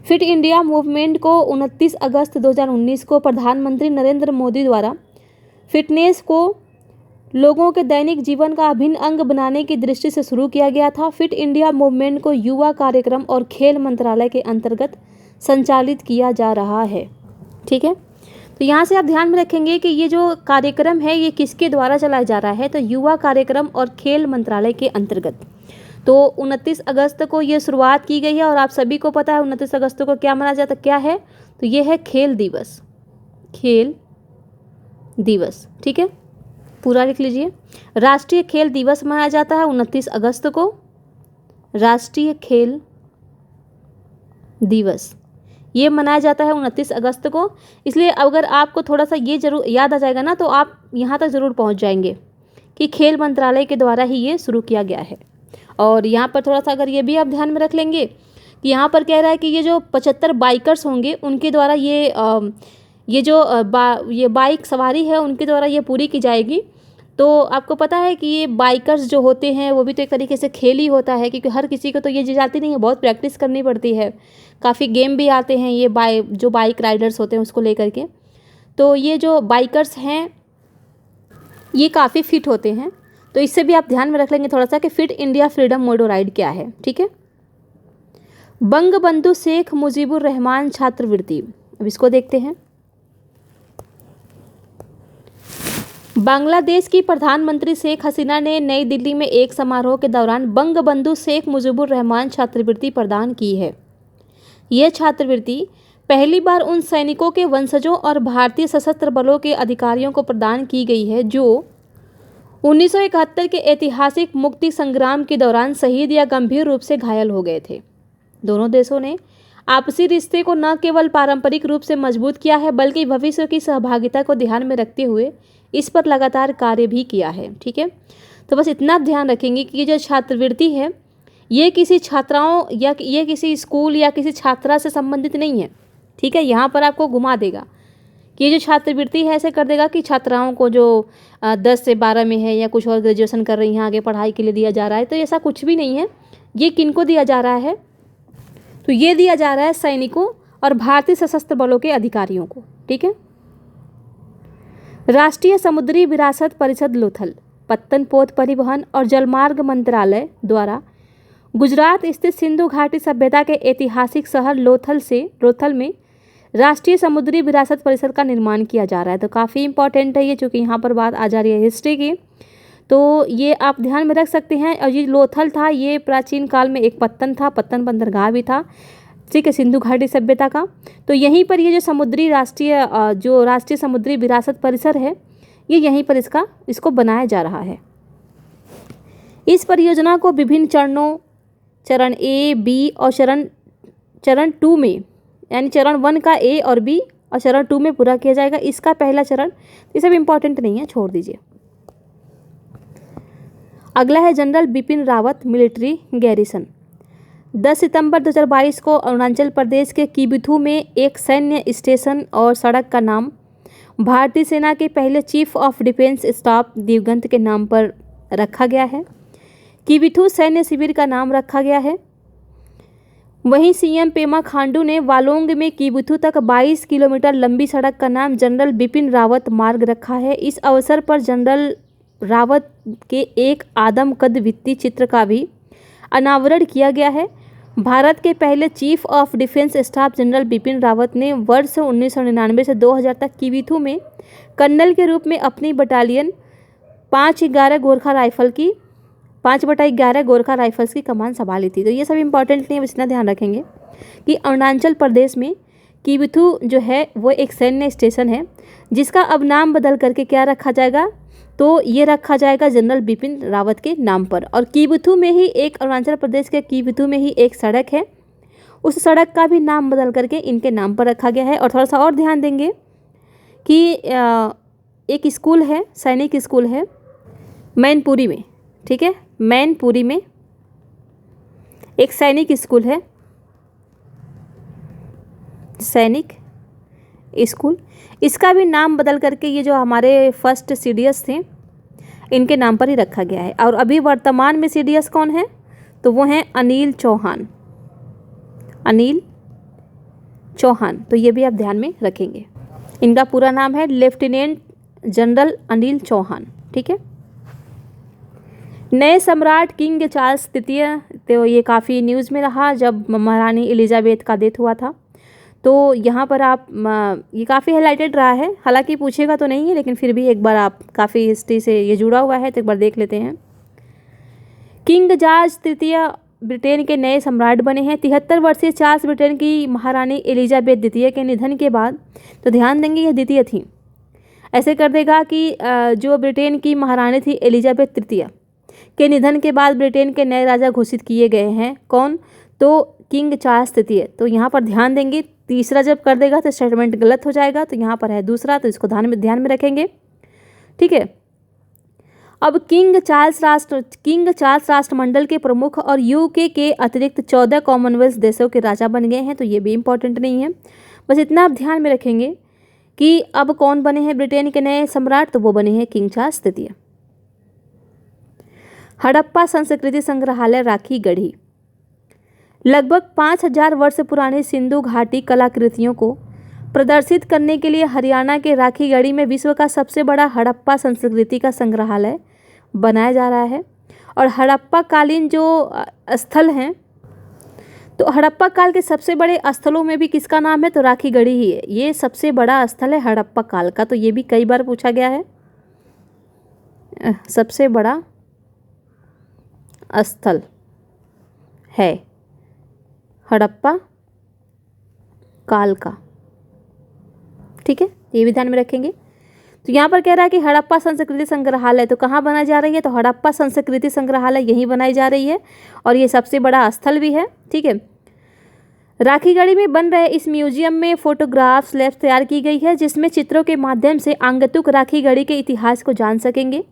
फिट इंडिया मूवमेंट को 29 अगस्त 2019 को प्रधानमंत्री नरेंद्र मोदी द्वारा फिटनेस को लोगों के दैनिक जीवन का अभिन्न अंग बनाने की दृष्टि से शुरू किया गया था। फिट इंडिया मूवमेंट को युवा कार्यक्रम और खेल मंत्रालय के अंतर्गत संचालित किया जा रहा है। ठीक है, तो यहाँ से आप ध्यान में रखेंगे कि ये जो कार्यक्रम है ये किसके द्वारा चलाया जा रहा है, तो युवा कार्यक्रम और खेल मंत्रालय के अंतर्गत। तो 29 अगस्त को ये शुरुआत की गई है और आप सभी को पता है 29 अगस्त को क्या मनाया जाता है, क्या है, तो ये है खेल दिवस। खेल दिवस, ठीक है, पूरा लिख लीजिए। राष्ट्रीय खेल दिवस मनाया जाता है 29 अगस्त को, राष्ट्रीय खेल दिवस ये मनाया जाता है 29 अगस्त को। इसलिए अगर आपको थोड़ा सा ये जरूर याद आ जाएगा ना, तो आप यहाँ तक ज़रूर पहुँच जाएंगे कि खेल मंत्रालय के द्वारा ही ये शुरू किया गया है। और यहाँ पर थोड़ा सा अगर ये भी आप ध्यान में रख लेंगे कि यहाँ पर कह रहा है कि ये जो 75 बाइकर्स होंगे उनके द्वारा ये बाइक सवारी है उनके द्वारा ये पूरी की जाएगी। तो आपको पता है कि ये बाइकर्स जो होते हैं वो भी तो एक तरीके से खेल ही होता है, क्योंकि हर किसी को तो ये चीज़ आती नहीं है, बहुत प्रैक्टिस करनी पड़ती है। काफ़ी गेम भी आते हैं ये जो बाइक राइडर्स होते हैं उसको लेकर के। तो ये जो बाइकर्स हैं ये काफ़ी फिट होते हैं, तो इससे भी आप ध्यान में रख लेंगे थोड़ा सा कि फिट इंडिया फ्रीडम मोटो राइड क्या है। ठीक है, बंगबंधु शेख मुजीबुर रहमान छात्रवृत्ति, अब इसको देखते हैं। बांग्लादेश की प्रधानमंत्री शेख हसीना ने नई दिल्ली में एक समारोह के दौरान बंगबंधु शेख मुजीबुर रहमान छात्रवृत्ति प्रदान की है। यह छात्रवृत्ति पहली बार उन सैनिकों के वंशजों और भारतीय सशस्त्र बलों के अधिकारियों को प्रदान की गई है जो 1971 के ऐतिहासिक मुक्ति संग्राम के दौरान शहीद या गंभीर रूप से घायल हो गए थे। दोनों देशों ने आपसी रिश्ते को न केवल पारंपरिक रूप से मजबूत किया है बल्कि भविष्य की सहभागिता को ध्यान में रखते हुए इस पर लगातार कार्य भी किया है। ठीक है, तो बस इतना ध्यान रखेंगे कि ये जो छात्रवृत्ति है ये किसी छात्राओं या ये किसी स्कूल या किसी छात्रा से संबंधित नहीं है। ठीक है, यहाँ पर आपको घुमा देगा कि ये जो छात्रवृत्ति है ऐसे कर देगा कि छात्राओं को जो 10 से 12 में है या कुछ और ग्रेजुएशन कर रही हैं आगे पढ़ाई के लिए दिया जा रहा है, तो ऐसा कुछ भी नहीं है। ये किनको दिया जा रहा है, तो ये दिया जा रहा है सैनिकों और भारतीय सशस्त्र बलों के अधिकारियों को। ठीक है, राष्ट्रीय समुद्री विरासत परिषद लोथल, पत्तन पोत परिवहन और जलमार्ग मंत्रालय द्वारा गुजरात स्थित सिंधु घाटी सभ्यता के ऐतिहासिक शहर लोथल में राष्ट्रीय समुद्री विरासत परिषद का निर्माण किया जा रहा है। तो काफ़ी इंपॉर्टेंट है ये, चूँकि यहाँ पर बात आ जा रही है हिस्ट्री की, तो ये आप ध्यान में रख सकते हैं। और ये लोथल था, ये प्राचीन काल में एक पत्तन था, पत्तन बंदरगाह भी था, ठीक है, सिंधु घाटी सभ्यता का। तो यहीं पर ये जो राष्ट्रीय समुद्री विरासत परिसर है ये यहीं पर इसको बनाया जा रहा है। इस परियोजना को विभिन्न चरणों, चरण ए, बी और चरण 2 में, यानी चरण 1 का ए और बी और चरण 2 में पूरा किया जाएगा। इसका पहला चरण, ये सब इम्पॉर्टेंट नहीं है, छोड़ दीजिए। अगला है general Bipin Rawat military garrison. 10 सितंबर 2022 को अरुणाचल प्रदेश के किबिथु में एक सैन्य स्टेशन और सड़क का नाम भारतीय सेना के पहले चीफ ऑफ डिफेंस स्टाफ दिवंगत के नाम पर रखा गया है। किबिथु सैन्य शिविर का नाम रखा गया है। वहीं सीएम पेमा खांडू ने वालोंग में किबिथु तक 22 किलोमीटर लंबी सड़क का नाम जनरल बिपिन रावत मार्ग रखा है। इस अवसर पर जनरल रावत के एक आदमकद भित्ति चित्र का भी अनावरण किया गया है। भारत के पहले chief of defence staff general Bipin Rawat ने वर्ष 1999 से 2000 तक किबिथु में कर्नल के रूप में अपनी बटालियन 5/11 गोरखा राइफल्स की कमान संभाली थी। तो ये सब इंपॉर्टेंट नहीं है, बस इतना ध्यान रखेंगे कि अरुणाचल प्रदेश में किबिथु जो है वो एक सैन्य स्टेशन है जिसका अब नाम बदल करके क्या रखा जाएगा, तो ये रखा जाएगा जनरल बिपिन रावत के नाम पर। और किबिथु में ही अरुणाचल प्रदेश के किबिथु में ही एक सड़क है, उस सड़क का भी नाम बदल करके इनके नाम पर रखा गया है। और थोड़ा सा और ध्यान देंगे कि एक स्कूल है, सैनिक स्कूल है मैनपुरी में, ठीक है, मैनपुरी में एक सैनिक स्कूल है, सैनिक स्कूल, इसका भी नाम बदल करके ये जो हमारे फर्स्ट सीडीएस थे इनके नाम पर ही रखा गया है। और अभी वर्तमान में CDS कौन है, तो वो हैं अनिल चौहान, अनिल चौहान। तो ये भी आप ध्यान में रखेंगे। इनका पूरा नाम है लेफ्टिनेंट जनरल अनिल चौहान। ठीक है। नए सम्राट किंग चार्ल्स तृतीय, तो ये काफ़ी न्यूज़ में रहा जब महारानी एलिजाबेथ का डेथ हुआ था। तो यहाँ पर आप ये काफ़ी हाईलाइटेड रहा है, हालांकि पूछेगा तो नहीं है, लेकिन फिर भी एक बार आप काफ़ी हिस्ट्री से ये जुड़ा हुआ है तो एक बार देख लेते हैं। किंग जॉर्ज तृतीय ब्रिटेन के नए सम्राट बने हैं। 73 वर्षीय चार्ल्स ब्रिटेन की महारानी एलिजाबेथ द्वितीय के निधन के बाद, तो ध्यान देंगे यह द्वितीय थी, ऐसे कर देगा कि जो ब्रिटेन की महारानी थी एलिजाबेथ तृतीय के निधन के बाद ब्रिटेन के नए राजा घोषित किए गए हैं। कौन, तो किंग चार्ल्स तृतीय। तो यहाँ पर ध्यान देंगे, तीसरा जब कर देगा तो स्टेटमेंट गलत हो जाएगा, तो यहाँ पर है दूसरा, तो इसको ध्यान में रखेंगे। ठीक है। अब किंग चार्ल्स राष्ट्रमंडल के प्रमुख और यूके के अतिरिक्त 14 कॉमनवेल्थ देशों के राजा बन गए हैं। तो ये भी इम्पोर्टेंट नहीं है, बस इतना आप ध्यान में रखेंगे कि अब कौन बने हैं ब्रिटेन के नए सम्राट, तो वो बने हैं किंग चार्ल्स तृतीय। हड़प्पा संस्कृति संग्रहालय राखी गढ़ी। लगभग 5000 वर्ष पुरानी सिंधु घाटी कलाकृतियों को प्रदर्शित करने के लिए हरियाणा के राखीगढ़ी में विश्व का सबसे बड़ा हड़प्पा संस्कृति का संग्रहालय बनाया जा रहा है। और हड़प्पा कालीन जो स्थल हैं, तो हड़प्पा काल के सबसे बड़े स्थलों में भी किसका नाम है, तो राखीगढ़ी ही है। ये सबसे बड़ा स्थल है हड़प्पा काल का, तो ये भी कई बार पूछा गया है। सबसे बड़ा स्थल है हड़प्पा काल का। ठीक है, ये भी ध्यान में रखेंगे। तो यहाँ पर कह रहा है कि हड़प्पा संस्कृति संग्रहालय, तो कहाँ बनाई जा रही है, तो हड़प्पा संस्कृति संग्रहालय यहीं बनाई जा रही है, और ये सबसे बड़ा स्थल भी है। ठीक है। राखीगढ़ी में बन रहे इस म्यूजियम में फोटोग्राफ्स लैब तैयार की गई है, जिसमें चित्रों के माध्यम से आगंतुक राखीगढ़ी के इतिहास को जान सकेंगे।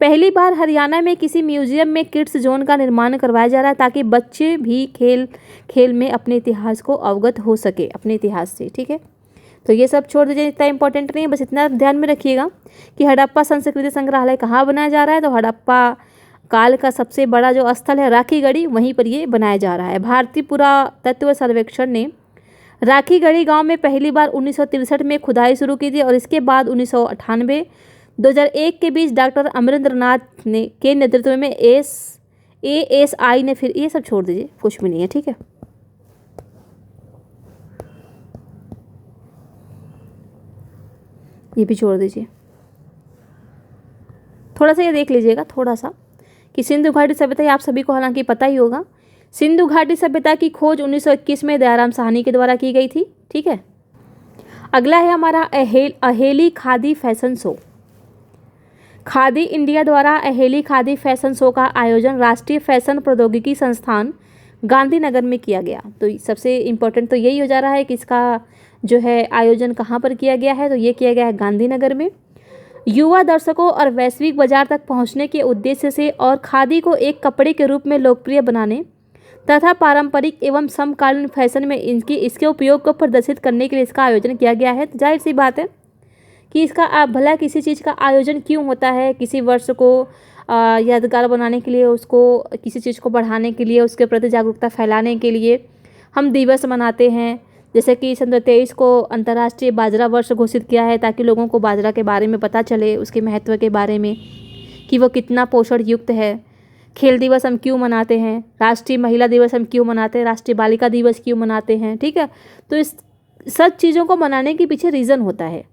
पहली बार हरियाणा में किसी म्यूजियम में किड्स जोन का निर्माण करवाया जा रहा है, ताकि बच्चे भी खेल में अपने इतिहास को अवगत हो सके, अपने इतिहास से। ठीक है। तो ये सब छोड़ दीजिए, इतना इंपॉर्टेंट नहीं है, बस इतना ध्यान में रखिएगा कि हड़प्पा संस्कृति संग्रहालय कहाँ बनाया जा रहा है, तो हड़प्पा काल का सबसे बड़ा जो स्थल है राखीगढ़ी, वहीं पर ये बनाया जा रहा है। भारतीय पुरातत्व सर्वेक्षण ने राखीगढ़ी गांव में पहली बार 1963 में खुदाई शुरू की थी, और इसके बाद 1998 2001 के बीच डॉक्टर अमरेंद्र नाथ ने के नेतृत्व में ASI ने, फिर ये सब छोड़ दीजिए, कुछ भी नहीं है। ठीक है। ये भी छोड़ दीजिए, थोड़ा सा ये देख लीजिएगा थोड़ा सा कि सिंधु घाटी सभ्यता, आप सभी को हालांकि पता ही होगा। सिंधु घाटी सभ्यता की खोज 1921 में दयाराम साहनी के द्वारा की गई थी। ठीक है। अगला है हमारा Aheli khadi fashion show. Khadi India द्वारा अहेली खादी फैशन शो का आयोजन राष्ट्रीय फैशन प्रौद्योगिकी संस्थान गांधीनगर में किया गया। तो सबसे इम्पोर्टेंट तो यही हो जा रहा है कि इसका जो है आयोजन कहाँ पर किया गया है, तो ये किया गया है गांधीनगर में। युवा दर्शकों और वैश्विक बाजार तक पहुंचने के उद्देश्य से और खादी को एक कपड़े के रूप में लोकप्रिय बनाने तथा पारंपरिक एवं समकालीन फैशन में इसके उपयोग को प्रदर्शित करने के लिए इसका आयोजन किया गया है। तो जाहिर सी बात है कि इसका भला किसी चीज़ का आयोजन क्यों होता है, किसी वर्ष को यादगार बनाने के लिए, उसको किसी चीज़ को बढ़ाने के लिए, उसके प्रति जागरूकता फैलाने के लिए हम दिवस मनाते हैं। जैसे कि सन 2023 को अंतर्राष्ट्रीय बाजरा वर्ष घोषित किया है, ताकि लोगों को बाजरा के बारे में पता चले, उसके महत्व के बारे में कि वो कितना पोषण युक्त है। खेल दिवस हम क्यों मनाते हैं, राष्ट्रीय महिला दिवस हम क्यों मनाते हैं, राष्ट्रीय बालिका दिवस क्यों मनाते हैं। ठीक है। तो इस सब चीज़ों को मनाने के पीछे रीज़न होता है,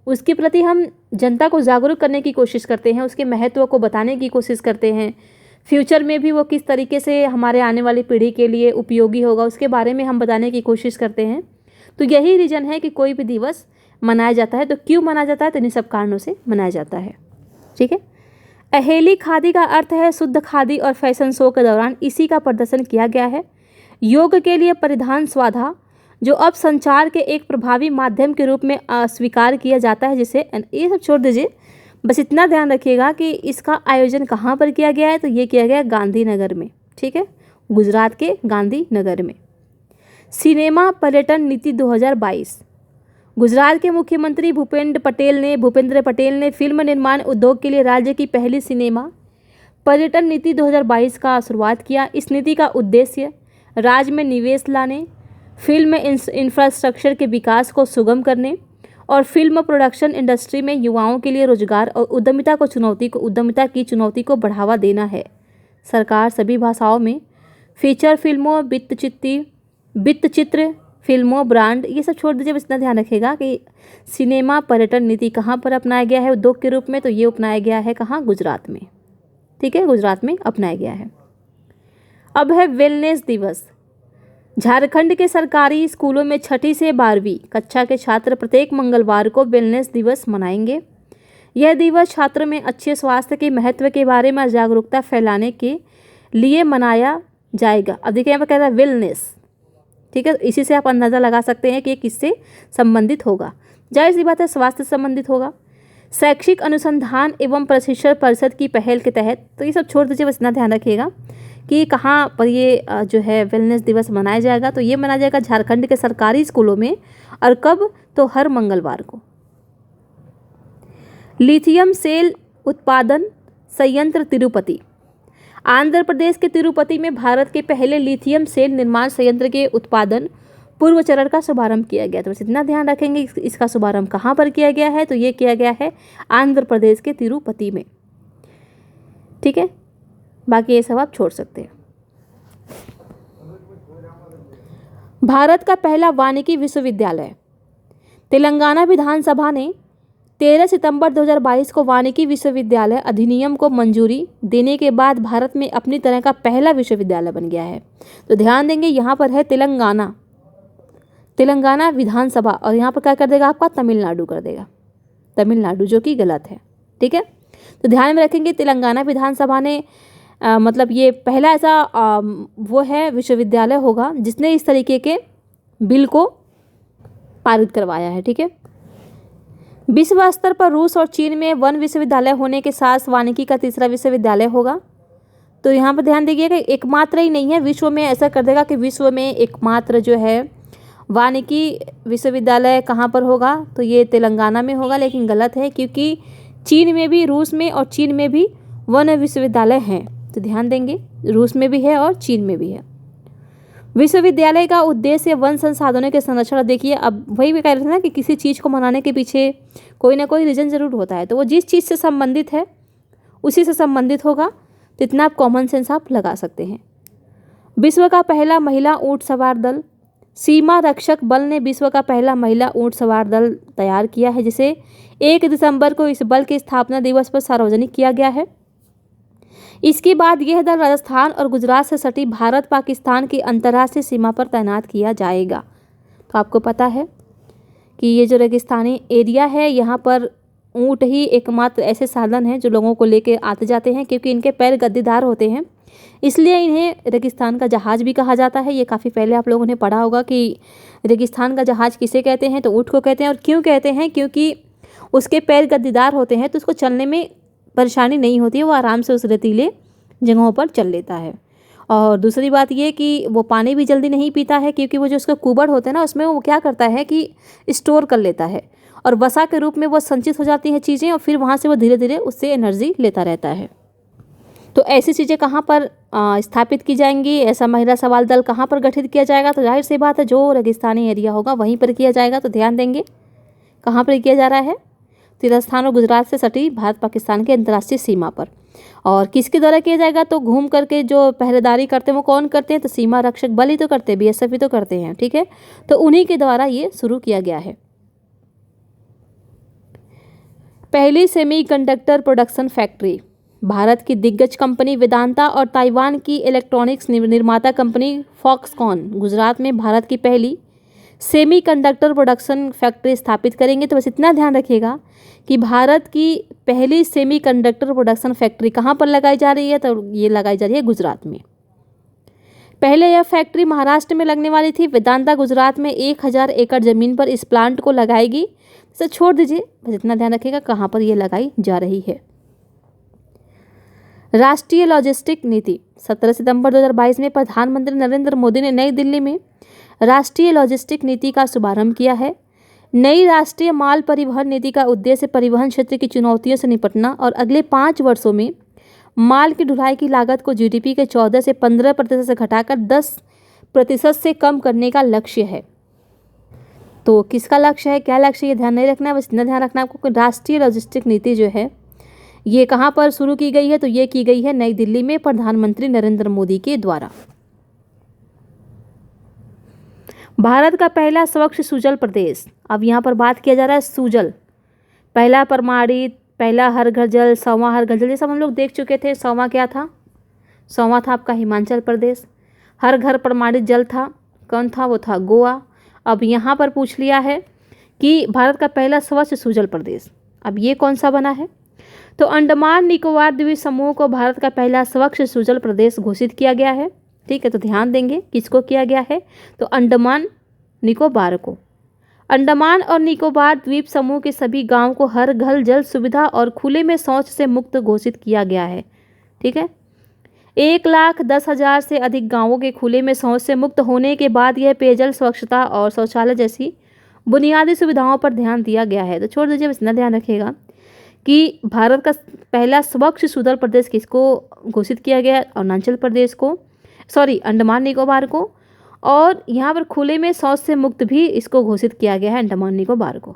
उसके प्रति हम जनता को जागरूक करने की कोशिश करते हैं, उसके महत्व को बताने की कोशिश करते हैं। फ्यूचर में भी वो किस तरीके से हमारे आने वाली पीढ़ी के लिए उपयोगी होगा, उसके बारे में हम बताने की कोशिश करते हैं। तो यही रीज़न है कि कोई भी दिवस मनाया जाता है। तो क्यों मनाया जाता है, तो इन सब कारणों से मनाया जाता है। ठीक है। अहेली खादी का अर्थ है शुद्ध खादी, और फैशन शो के दौरान इसी का प्रदर्शन किया गया है। योग के लिए परिधान स्वाधा, जो अब संचार के एक प्रभावी माध्यम के रूप में स्वीकार किया जाता है, जिसे ये सब छोड़ दीजिए, बस इतना ध्यान रखिएगा कि इसका आयोजन कहाँ पर किया गया है, तो ये किया गया गांधीनगर में। ठीक है। गुजरात के गांधीनगर में। सिनेमा पर्यटन नीति 2022। गुजरात के मुख्यमंत्री भूपेंद्र पटेल ने फिल्म निर्माण उद्योग के लिए राज्य की पहली सिनेमा पर्यटन नीति 2022 का शुरुआत किया। इस नीति का उद्देश्य राज्य में निवेश लाने, फिल्म इंफ्रास्ट्रक्चर के विकास को सुगम करने और फिल्म प्रोडक्शन इंडस्ट्री में युवाओं के लिए रोजगार और उद्यमिता की चुनौती को बढ़ावा देना है। सरकार सभी भाषाओं में फीचर फिल्मों, वित्तचित्र फिल्मों, ब्रांड, ये सब छोड़ दीजिए। बस इतना ध्यान रखिएगा कि सिनेमा पर्यटन नीति कहाँ पर अपनाया गया है उद्योग के रूप में, तो ये अपनाया गया है कहाँ? गुजरात में। ठीक है, गुजरात में अपनाया गया है। अब है वेलनेस दिवस। झारखंड के सरकारी स्कूलों में 6ठी से 12वीं कक्षा के छात्र प्रत्येक मंगलवार को वेलनेस दिवस मनाएंगे। यह दिवस छात्रों में अच्छे स्वास्थ्य के महत्व के बारे में जागरूकता फैलाने के लिए मनाया जाएगा। अब देखिए यहाँ पर कह रहा है वेलनेस, ठीक है, इसी से आप अंदाज़ा लगा सकते हैं कि ये किससे संबंधित होगा। जाहिर सी बात है स्वास्थ्य से संबंधित होगा। शैक्षिक अनुसंधान एवं प्रशिक्षण परिषद की पहल के तहत, तो ये सब छोड़ दीजिए, बस इतना ध्यान रखिएगा कि कहाँ पर ये जो है वेलनेस दिवस मनाया जाएगा। तो ये मनाया जाएगा झारखंड के सरकारी स्कूलों में। और कब? तो हर मंगलवार को। लिथियम सेल उत्पादन संयंत्र तिरुपति। आंध्र प्रदेश के तिरुपति में भारत के पहले लिथियम सेल निर्माण संयंत्र के उत्पादन पूर्व चरण का शुभारंभ किया गया। तो बस इतना ध्यान रखेंगे इसका शुभारंभ कहाँ पर किया गया है, तो ये किया गया है आंध्र प्रदेश के तिरुपति में। ठीक है, बाकी ये सब आप छोड़ सकते हैं। भारत का पहला वानिकी विश्वविद्यालय। तेलंगाना विधानसभा ने 13 सितंबर 2022 को वानिकी विश्वविद्यालय अधिनियम को मंजूरी देने के बाद भारत में अपनी तरह का पहला विश्वविद्यालय बन गया है। तो ध्यान देंगे यहाँ पर है तेलंगाना विधानसभा, और यहाँ पर क्या कर देगा आपका? तमिलनाडु कर देगा, तमिलनाडु, जो कि गलत है। ठीक है, तो ध्यान में रखेंगे तेलंगाना विधानसभा ने मतलब ये पहला ऐसा वो है विश्वविद्यालय होगा जिसने इस तरीके के बिल को पारित करवाया है। ठीक है, विश्व स्तर पर रूस और चीन में वन विश्वविद्यालय होने के साथ वानिकी का तीसरा विश्वविद्यालय होगा। तो यहाँ पर ध्यान दीजिएगा, एकमात्र ही नहीं है विश्व में, ऐसा कर देगा कि विश्व में एकमात्र जो है वानिकी विश्वविद्यालय कहाँ पर होगा, तो ये तेलंगाना में होगा। लेकिन गलत है, क्योंकि चीन में भी, रूस में और चीन में भी वन विश्वविद्यालय हैं। तो ध्यान देंगे, रूस में भी है और चीन में भी है। विश्वविद्यालय का उद्देश्य वन संसाधनों के संरक्षण। देखिए, अब वही भी कह रहे थे ना कि किसी चीज़ को मनाने के पीछे कोई ना कोई रीजन जरूर होता है, तो वो जिस चीज़ से संबंधित है उसी से संबंधित होगा। तो इतना आप कॉमन सेंस आप लगा सकते हैं। विश्व का पहला महिला ऊंट सवार दल। सीमा रक्षक बल ने विश्व का पहला महिला ऊंट सवार दल तैयार किया है, जिसे 1 दिसंबर को इस बल के स्थापना दिवस पर सार्वजनिक किया गया है। इसके बाद यह दल राजस्थान और गुजरात से सटी भारत पाकिस्तान की अंतर्राष्ट्रीय सीमा पर तैनात किया जाएगा। तो आपको पता है कि ये जो रेगिस्तानी एरिया है, यहाँ पर ऊँट ही एकमात्र ऐसे साधन हैं जो लोगों को लेके आते जाते हैं, क्योंकि इनके पैर गद्दीदार होते हैं, इसलिए इन्हें रेगिस्तान का जहाज़ भी कहा जाता है। ये काफ़ी पहले आप लोगों ने पढ़ा होगा कि रेगिस्तान का जहाज़ किसे कहते हैं, तो ऊँट को कहते हैं। और क्यों कहते हैं? क्योंकि उसके पैर गद्दीदार होते हैं, तो उसको चलने में परेशानी नहीं होती है, वो आराम से उस रेतीले जगहों पर चल लेता है। और दूसरी बात ये कि वो पानी भी जल्दी नहीं पीता है, क्योंकि वो जो उसका कुबड़ होते हैं ना, उसमें वो क्या करता है कि स्टोर कर लेता है और वसा के रूप में वो संचित हो जाती हैं चीज़ें, और फिर वहाँ से वो धीरे धीरे उससे एनर्जी लेता रहता है। तो ऐसी चीज़ें कहाँ पर स्थापित की जाएंगी, ऐसा महिला सवाल दल कहाँ पर गठित किया जाएगा? तो जाहिर सी बात है जो रेगिस्तानी एरिया होगा वहीं पर किया जाएगा। तो ध्यान देंगे कहाँ पर किया जा रहा है? राजस्थान और गुजरात से सटी भारत पाकिस्तान के अंतर्राष्ट्रीय सीमा पर। और किसके द्वारा किया जाएगा? तो घूम करके जो पहरेदारी करते हैं वो कौन करते हैं? तो सीमा रक्षक बल ही तो करते हैं, BSF ही तो करते हैं। ठीक है, तो उन्हीं के द्वारा ये शुरू किया गया है। पहली सेमीकंडक्टर प्रोडक्शन फैक्ट्री। भारत की दिग्गज कंपनी वेदांता और ताइवान की इलेक्ट्रॉनिक्स निर्माता कंपनी फॉक्सकॉन गुजरात में भारत की पहली सेमीकंडक्टर प्रोडक्शन फैक्ट्री स्थापित करेंगे। तो बस इतना ध्यान रखिएगा कि भारत की पहली सेमीकंडक्टर प्रोडक्शन फैक्ट्री कहाँ पर लगाई जा रही है? तो ये लगाई जा रही है गुजरात में। पहले यह फैक्ट्री महाराष्ट्र में लगने वाली थी। वेदांता गुजरात में 1000 एकड़ ज़मीन पर इस प्लांट को लगाएगी। इसे छोड़ दीजिए, बस इतना ध्यान रखिएगा कहाँ पर यह लगाई जा रही है। राष्ट्रीय लॉजिस्टिक नीति। 17 सितंबर 2022 में प्रधानमंत्री नरेंद्र मोदी ने नई दिल्ली में राष्ट्रीय लॉजिस्टिक नीति का शुभारंभ किया है। नई राष्ट्रीय माल परिवहन नीति का उद्देश्य परिवहन क्षेत्र की चुनौतियों से निपटना और अगले 5 वर्षों में माल की ढुलाई की लागत को जीडीपी के 14 से 15% से घटाकर 10% से कम करने का लक्ष्य है। तो किसका लक्ष्य है, क्या लक्ष्य, ये ध्यान नहीं रखना है, बस इतना ध्यान रखना है आपको कि राष्ट्रीय लॉजिस्टिक नीति जो है ये कहाँ पर शुरू की गई है, तो ये की गई है नई दिल्ली में प्रधानमंत्री नरेंद्र मोदी के द्वारा। भारत का पहला स्वच्छ सुजल प्रदेश, अब यहाँ पर बात किया जा रहा है सुजल, पहला प्रमाणित, पहला हर घर जल, 100वां हर घर जल, ये सब हम लोग देख चुके थे। 100वां क्या था, 100वां था आपका हिमाचल प्रदेश। हर घर प्रमाणित जल था, कौन था, वो था गोवा। अब यहाँ पर पूछ लिया है कि भारत का पहला स्वच्छ सुजल प्रदेश, अब ये कौन सा बना है, तो अंडमान निकोबार द्वीप समूह को भारत का पहला स्वच्छ सुजल प्रदेश घोषित किया गया है। ठीक है, तो ध्यान देंगे किसको किया गया है, तो अंडमान निकोबार को। अंडमान और निकोबार द्वीप समूह के सभी गांवों को हर घर जल सुविधा और खुले में शौच से मुक्त घोषित किया गया है। ठीक है, 1,10,000 से अधिक गांवों के खुले में शौच से मुक्त होने के बाद यह पेयजल, स्वच्छता और शौचालय जैसी बुनियादी सुविधाओं पर ध्यान दिया गया है। तो छोड़ दीजिए, बस इतना ध्यान रखिएगा कि भारत का पहला स्वच्छ सुजल प्रदेश किसको घोषित किया गया है, अरुणाचल प्रदेश को, अंडमान निकोबार को, और यहाँ पर खुले में शौच से मुक्त भी इसको घोषित किया गया है अंडमान निकोबार को।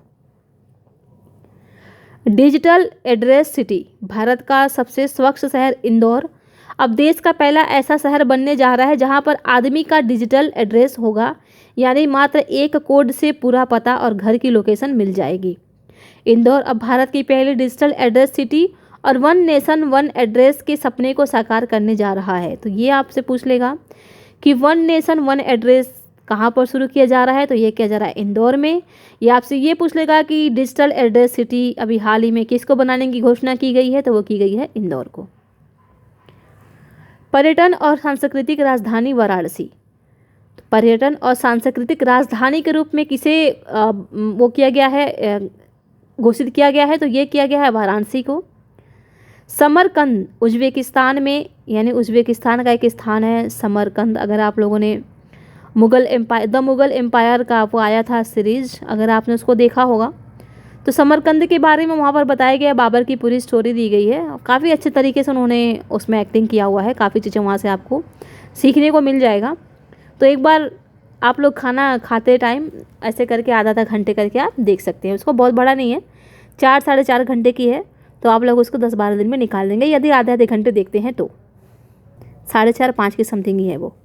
डिजिटल एड्रेस सिटी, भारत का सबसे स्वच्छ शहर इंदौर अब देश का पहला ऐसा शहर बनने जा रहा है जहाँ पर आदमी का डिजिटल एड्रेस होगा, यानी मात्र एक कोड से पूरा पता और घर की लोकेशन मिल जाएगी। इंदौर अब भारत की पहली डिजिटल एड्रेस सिटी और वन नेशन वन एड्रेस के सपने को साकार करने जा रहा है। तो ये आपसे पूछ लेगा कि वन नेशन वन एड्रेस कहाँ पर शुरू किया जा रहा है, तो ये किया जा रहा है इंदौर में। ये आपसे ये पूछ लेगा कि डिजिटल एड्रेस सिटी अभी हाल ही में किसको बनाने की घोषणा की गई है, तो वो की गई है इंदौर को। पर्यटन और सांस्कृतिक राजधानी वाराणसी, तो पर्यटन और सांस्कृतिक राजधानी के रूप में किसे वो किया गया है, घोषित किया गया है, तो ये किया गया है वाराणसी को। समरकंद उज्बेकिस्तान में, यानी उज्बेकिस्तान का एक स्थान है समरकंद। अगर आप लोगों ने मुगल एम्पायर का वो आया था सीरीज, अगर आपने उसको देखा होगा, तो समरकंद के बारे में वहाँ पर बताया गया, बाबर की पूरी स्टोरी दी गई है। काफ़ी अच्छे तरीके से उन्होंने उसमें एक्टिंग किया हुआ है, काफ़ी चीज़ें वहाँ से आपको सीखने को मिल जाएगा। तो एक बार आप लोग खाना खाते टाइम ऐसे करके आधा घंटे करके आप देख सकते हैं। उसको बहुत बड़ा नहीं है, 4-4.5 घंटे की है, तो आप लोग उसको 10-12 दिन में निकाल देंगे यदि आधे घंटे देखते हैं तो। 4.5-5 की समथिंग ही है वो।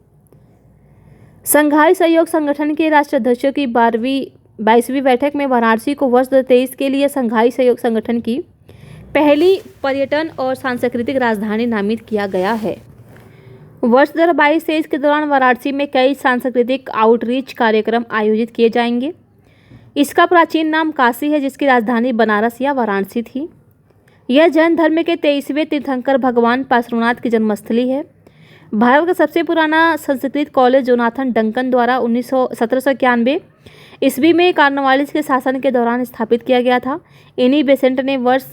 संघाई सहयोग संगठन के राष्ट्राध्यक्षों की 22वीं बैठक में वाराणसी को वर्ष 2023 के लिए संघाई सहयोग संगठन की पहली पर्यटन और सांस्कृतिक राजधानी नामित किया गया है। वर्ष 2022-23 के दौरान वाराणसी में कई सांस्कृतिक आउटरीच कार्यक्रम आयोजित किए जाएंगे। इसका प्राचीन नाम काशी है, जिसकी राजधानी बनारस या वाराणसी थी। यह जैन धर्म के 23वें तीर्थंकर भगवान पार्श्वनाथ की जन्मस्थली है। भारत का सबसे पुराना संस्कृत कॉलेज जोनाथन डंकन द्वारा 1791 ईस्वी में कॉर्नवालिस के शासन के दौरान स्थापित किया गया था। एनी बेसेंट ने वर्ष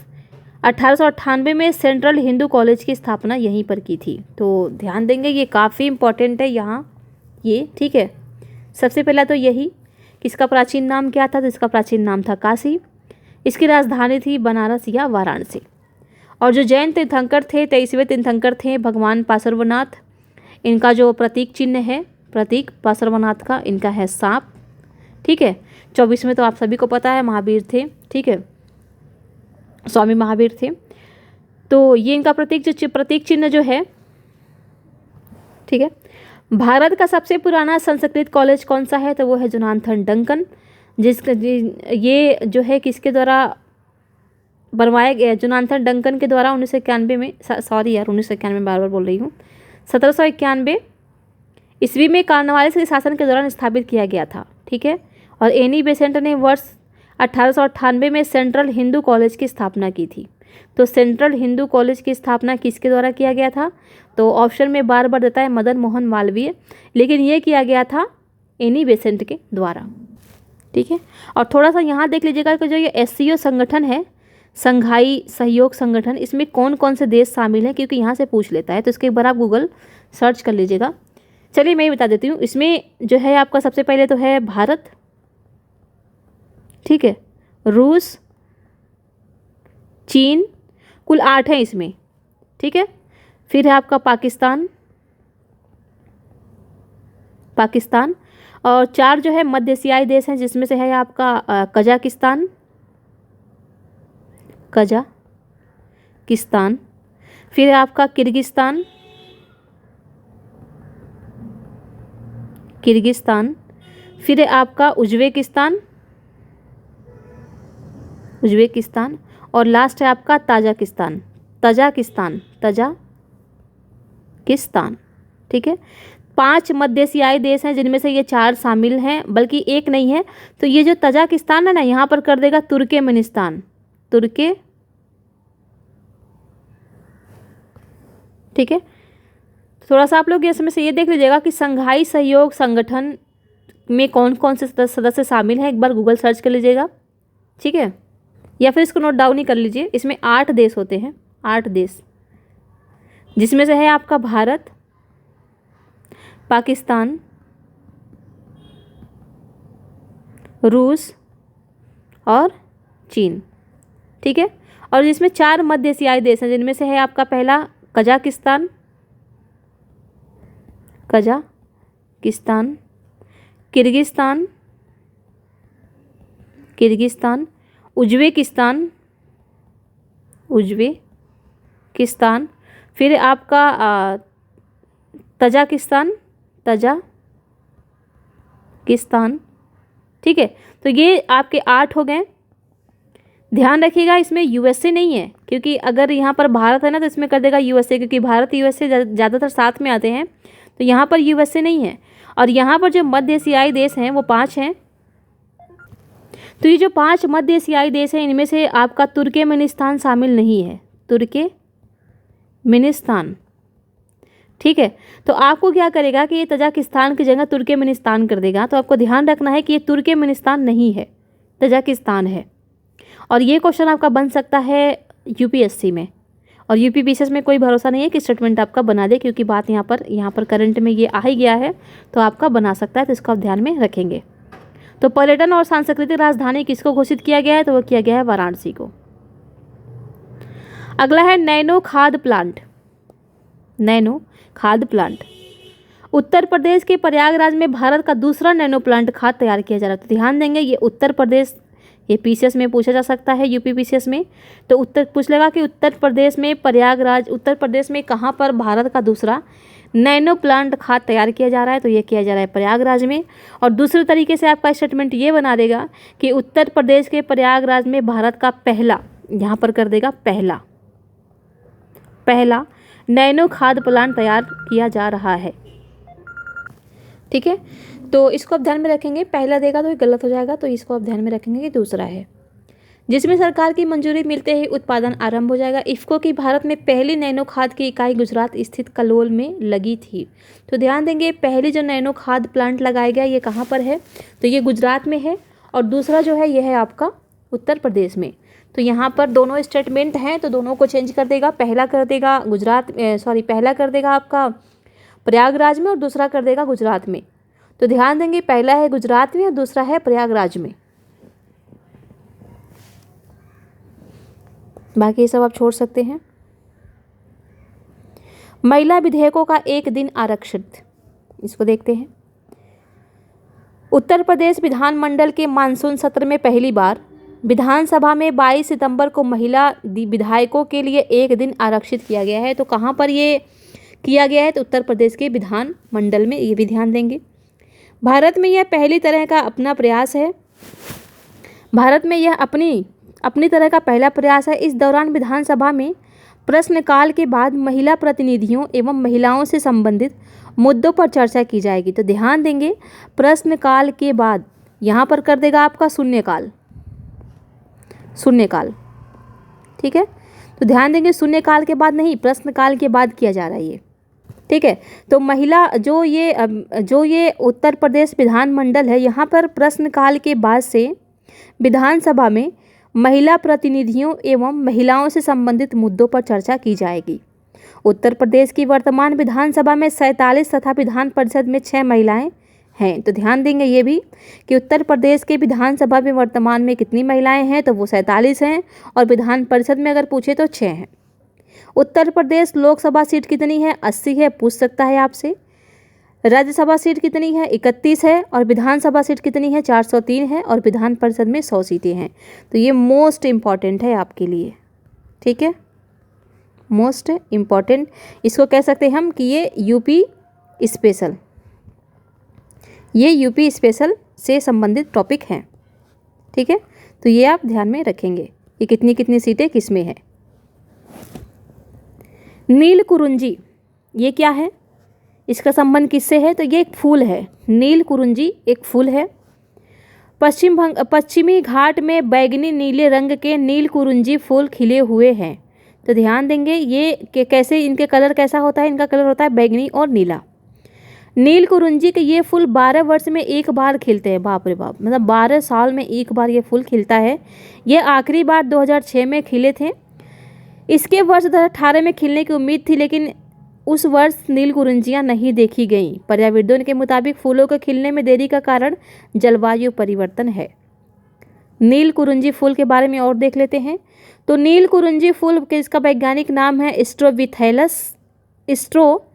1898 में सेंट्रल हिंदू कॉलेज की स्थापना यहीं पर की थी। तो ध्यान देंगे, ये काफ़ी इंपॉर्टेंट है यहाँ ये, ठीक है। सबसे पहला तो यही, किसका प्राचीन नाम क्या था, तो इसका प्राचीन नाम था काशी। इसकी राजधानी थी बनारस या वाराणसी। और जो जैन तीर्थंकर थे, 23वें तीर्थंकर थे भगवान पार्श्वनाथ। इनका जो प्रतीक चिन्ह है, प्रतीक पार्श्वनाथ का, इनका है सांप, ठीक है। 24 में तो आप सभी को पता है महावीर थे, ठीक है, स्वामी महावीर थे। तो ये इनका प्रतीक चिन्ह जो है, ठीक है। भारत का सबसे पुराना संस्कृत कॉलेज कौन सा है, तो वो है जोनाथन डंकन, ये जो है किसके द्वारा बनवाया गया, जोनाथन डंकन के द्वारा 1991 में, 1991 बार बोल रही हूँ, 1791 ईस्वी में कॉर्नवालिस के शासन के दौरान स्थापित किया गया था, ठीक है। और एनी बेसेंट ने वर्ष 1898 में सेंट्रल हिंदू कॉलेज की स्थापना की थी। तो सेंट्रल हिंदू कॉलेज की स्थापना किसके द्वारा किया गया था, तो ऑप्शन में बार बार देता है मदन मोहन मालवीय, लेकिन ये किया गया था एनी बेसेंट के द्वारा, ठीक है। और थोड़ा सा यहाँ देख लीजिएगा कि जो ये SCO संगठन है, संघाई सहयोग संगठन, इसमें कौन कौन से देश शामिल हैं, क्योंकि यहाँ से पूछ लेता है। तो इसके एक बार आप गूगल सर्च कर लीजिएगा। चलिए मैं ही बता देती हूँ। इसमें जो है आपका सबसे पहले तो है भारत, ठीक है, रूस, चीन, कुल 8 हैं इसमें, ठीक है। फिर है आपका पाकिस्तान, और 4 जो है मध्य एशियाई देश हैं, जिसमें से है आपका कजाकिस्तान, फिर है आपका किर्गिस्तान, फिर है आपका उज्बेकिस्तान, और लास्ट है आपका ताजिकिस्तान, ठीक है। 5 मध्य एशियाई देश हैं, जिनमें से ये 4 शामिल हैं, बल्कि एक नहीं है। तो ये जो ताजिकिस्तान है ना, यहाँ पर कर देगा तुर्कमेनिस्तान, ठीक है। थोड़ा सा आप लोग इसमें से ये देख लीजिएगा कि संघाई सहयोग संगठन में कौन कौन से सदस्य शामिल हैं, एक बार गूगल सर्च कर लीजिएगा, ठीक है, या फिर इसको नोट डाउन ही कर लीजिए। इसमें 8 देश होते हैं, 8 देश, जिसमें से है आपका भारत, पाकिस्तान, रूस और चीन, ठीक है। और जिसमें 4 मध्य एशियाई देश हैं, जिनमें से है आपका पहला कजाकिस्तान, किर्गिस्तान, उज्बेकिस्तान, फिर आपका तजाकिस्तान, ठीक है। तो ये आपके 8 हो गए। ध्यान रखिएगा इसमें यूएसए नहीं है, क्योंकि अगर यहाँ पर भारत है ना तो इसमें कर देगा यूएसए, क्योंकि भारत यूएसए ज़्यादातर साथ में आते हैं, तो यहाँ पर यूएसए नहीं है। और यहाँ पर जो मध्य एशियाई देश हैं वो 5 हैं। तो ये जो 5 मध्य एशियाई देश हैं, इनमें से आपका तुर्कमेनिस्तान शामिल नहीं है, ठीक है। तो आपको क्या करेगा कि ये तजाकिस्तान की जगह तुर्कमेनिस्तान कर देगा। तो आपको ध्यान रखना है कि ये तुर्कमेनिस्तान नहीं है, तजाकिस्तान है। और ये क्वेश्चन आपका बन सकता है यूपीएससी में, और यूपीपीसीएस में कोई भरोसा नहीं है कि स्टेटमेंट आपका बना दे, क्योंकि बात यहाँ पर करंट में ये आ ही गया है, तो आपका बना सकता है। तो इसको आप ध्यान में रखेंगे। तो पर्यटन और सांस्कृतिक राजधानी किसको घोषित किया गया है? तो वो किया गया है वाराणसी को। अगला है नैनो खाद प्लांट। उत्तर प्रदेश के प्रयागराज में भारत का दूसरा नैनो प्लांट खाद तैयार किया जा रहा है। तो ध्यान देंगे, ये उत्तर प्रदेश, ये पीसीएस में पूछा जा सकता है, यूपी पीसीएस में। तो उत्तर पूछ लेगा कि उत्तर प्रदेश में प्रयागराज, उत्तर प्रदेश में कहाँ पर भारत का दूसरा नैनो प्लांट खाद तैयार किया जा रहा है? तो ये किया जा रहा है प्रयागराज में। और दूसरे तरीके से आपका स्टेटमेंट ये बना देगा कि उत्तर प्रदेश के प्रयागराज में भारत का पहला, यहाँ पर कर देगा पहला नैनो खाद प्लांट तैयार किया जा रहा है, ठीक है। तो इसको आप ध्यान में रखेंगे, पहला देगा तो ये गलत हो जाएगा, तो इसको आप ध्यान में रखेंगे कि दूसरा है, जिसमें सरकार की मंजूरी मिलते ही उत्पादन आरंभ हो जाएगा। इफ्को की भारत में पहली नैनो खाद की इकाई गुजरात स्थित कलोल में लगी थी। तो ध्यान देंगे, पहली जो नैनो खाद प्लांट लगाया गया ये कहाँ पर है? तो ये गुजरात में है, और दूसरा जो है ये है आपका उत्तर प्रदेश में। तो यहाँ पर दोनों स्टेटमेंट हैं, तो दोनों को चेंज कर देगा। पहला कर देगा पहला कर देगा आपका प्रयागराज में, और दूसरा कर देगा गुजरात में। तो ध्यान देंगे, पहला है गुजरात में और दूसरा है प्रयागराज में। बाकी ये सब आप छोड़ सकते हैं। महिला विधेयकों का एक दिन आरक्षित, इसको देखते हैं। उत्तर प्रदेश विधानमंडल के मानसून सत्र में पहली बार विधानसभा में 22 सितंबर को महिला विधायकों के लिए एक दिन आरक्षित किया गया है। तो कहाँ पर ये किया गया है? तो उत्तर प्रदेश के विधानमंडल में, ये भी ध्यान देंगे। भारत में यह पहली तरह का अपना प्रयास है। भारत में यह अपनी तरह का पहला प्रयास है। इस दौरान विधानसभा में प्रश्नकाल के बाद महिला प्रतिनिधियों एवं महिलाओं से संबंधित मुद्दों पर चर्चा की जाएगी। तो ध्यान देंगे, प्रश्नकाल के बाद यहाँ पर कर देगा आपका शून्यकाल, ठीक है। तो ध्यान देंगे, शून्यकाल के बाद नहीं, प्रश्नकाल के बाद किया जा रहा है ये, ठीक है। तो महिला जो ये उत्तर प्रदेश विधानमंडल है, यहाँ पर प्रश्नकाल के बाद से विधानसभा में महिला प्रतिनिधियों एवं महिलाओं से संबंधित मुद्दों पर चर्चा की जाएगी। उत्तर प्रदेश की वर्तमान विधानसभा में 47 तथा विधान परिषद में 6 महिलाएं हैं। तो ध्यान देंगे ये भी कि उत्तर प्रदेश के विधानसभा में वर्तमान में कितनी महिलाएं हैं, तो वो 47 हैं, और विधान परिषद में अगर पूछे तो 6 हैं। उत्तर प्रदेश लोकसभा सीट कितनी है? 80 है, पूछ सकता है आपसे। राज्यसभा सीट कितनी है? 31 है, और विधानसभा सीट कितनी है? 403 है, और विधान परिषद में 100 सीटें हैं। तो ये मोस्ट इम्पॉर्टेंट है आपके लिए, ठीक है, मोस्ट इम्पॉर्टेंट। इसको कह सकते हैं हम कि ये यूपी स्पेशल, ये यूपी स्पेशल से संबंधित टॉपिक हैं, ठीक है। तो ये आप ध्यान में रखेंगे कि कितनी कितनी सीटें किस में है। नीलकुरुंजी ये क्या है, इसका संबंध किससे है? तो ये एक फूल है। नीलकुरुंजी एक फूल है। पश्चिमी घाट में बैगनी नीले रंग के नीलकुरुंजी फूल खिले हुए हैं। तो ध्यान देंगे ये कैसे, इनके कलर कैसा होता है? इनका कलर होता है बैगनी और नीला। नीलकुरुंजी के ये फूल 12 वर्ष में एक बार खिलते हैं। बाप रे बाप, मतलब 12 साल में एक बार ये फूल खिलता है। ये आखिरी बार 2006 में खिले थे। इसके वर्ष 2018 में खिलने की उम्मीद थी, लेकिन उस वर्ष नीलकुरुंजियां नहीं देखी गईं। पर्यावरणविदों के मुताबिक फूलों के खिलने में देरी का कारण जलवायु परिवर्तन है। नीलकुरुंजी फूल के बारे में और देख लेते हैं। तो नीलकुरुंजी फूल के इसका वैज्ञानिक नाम है स्ट्रोबिथैलस स्ट्रोबिलैंथेस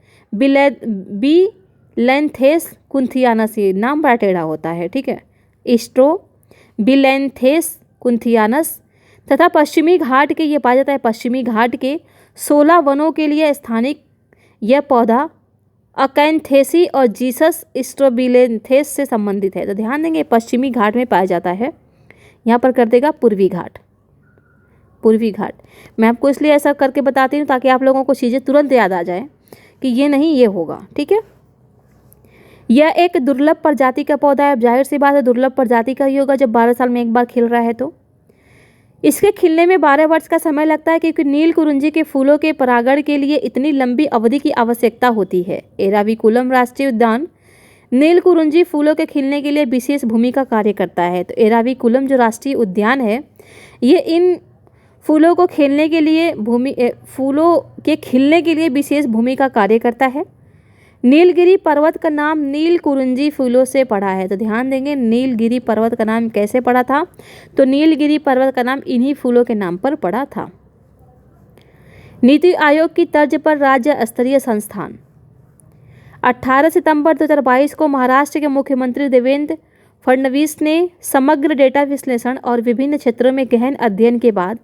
कुंथियानस। ये नाम बड़ा टेढ़ा होता है, ठीक है, स्ट्रोबिलैंथेस कुंथियानस। तथा पश्चिमी घाट के, ये पाया जाता है पश्चिमी घाट के 16 वनों के लिए स्थानिक यह पौधा अकैंथेसी और जीसस स्ट्रोबिलेंथेस से संबंधित है। तो ध्यान देंगे पश्चिमी घाट में पाया जाता है। यहाँ पर कर देगा पूर्वी घाट, पूर्वी घाट। मैं आपको इसलिए ऐसा करके बताती हूँ ताकि आप लोगों को चीज़ें तुरंत याद आ जाए कि ये नहीं ये होगा, ठीक है। यह एक दुर्लभ प्रजाति का पौधा है। अब जाहिर सी बात है दुर्लभ प्रजाति का ही होगा जब 12 साल में एक बार खिल रहा है। तो इसके खिलने में 12 वर्ष का समय लगता है, क्योंकि नीलकुरुंजी के फूलों के परागण के लिए इतनी लंबी अवधि की आवश्यकता होती है। एराविकुलम राष्ट्रीय उद्यान नीलकुरुंजी फूलों के खिलने के लिए विशेष भूमिका कार्य करता है। तो एराविकुलम जो राष्ट्रीय उद्यान है, ये इन फूलों को खिलने के लिए फूलों के खिलने के लिए विशेष भूमिका कार्य करता है। नीलगिरी पर्वत का नाम नीलकुरुंजी फूलों से पड़ा है। तो ध्यान देंगे नीलगिरी पर्वत का नाम कैसे पड़ा था? तो नीलगिरी पर्वत का नाम इन्हीं फूलों के नाम पर पड़ा था। नीति आयोग की तर्ज पर राज्य स्तरीय संस्थान 18 सितंबर 2022 को महाराष्ट्र के मुख्यमंत्री देवेंद्र फडणवीस ने समग्र डेटा विश्लेषण और विभिन्न क्षेत्रों में गहन अध्ययन के बाद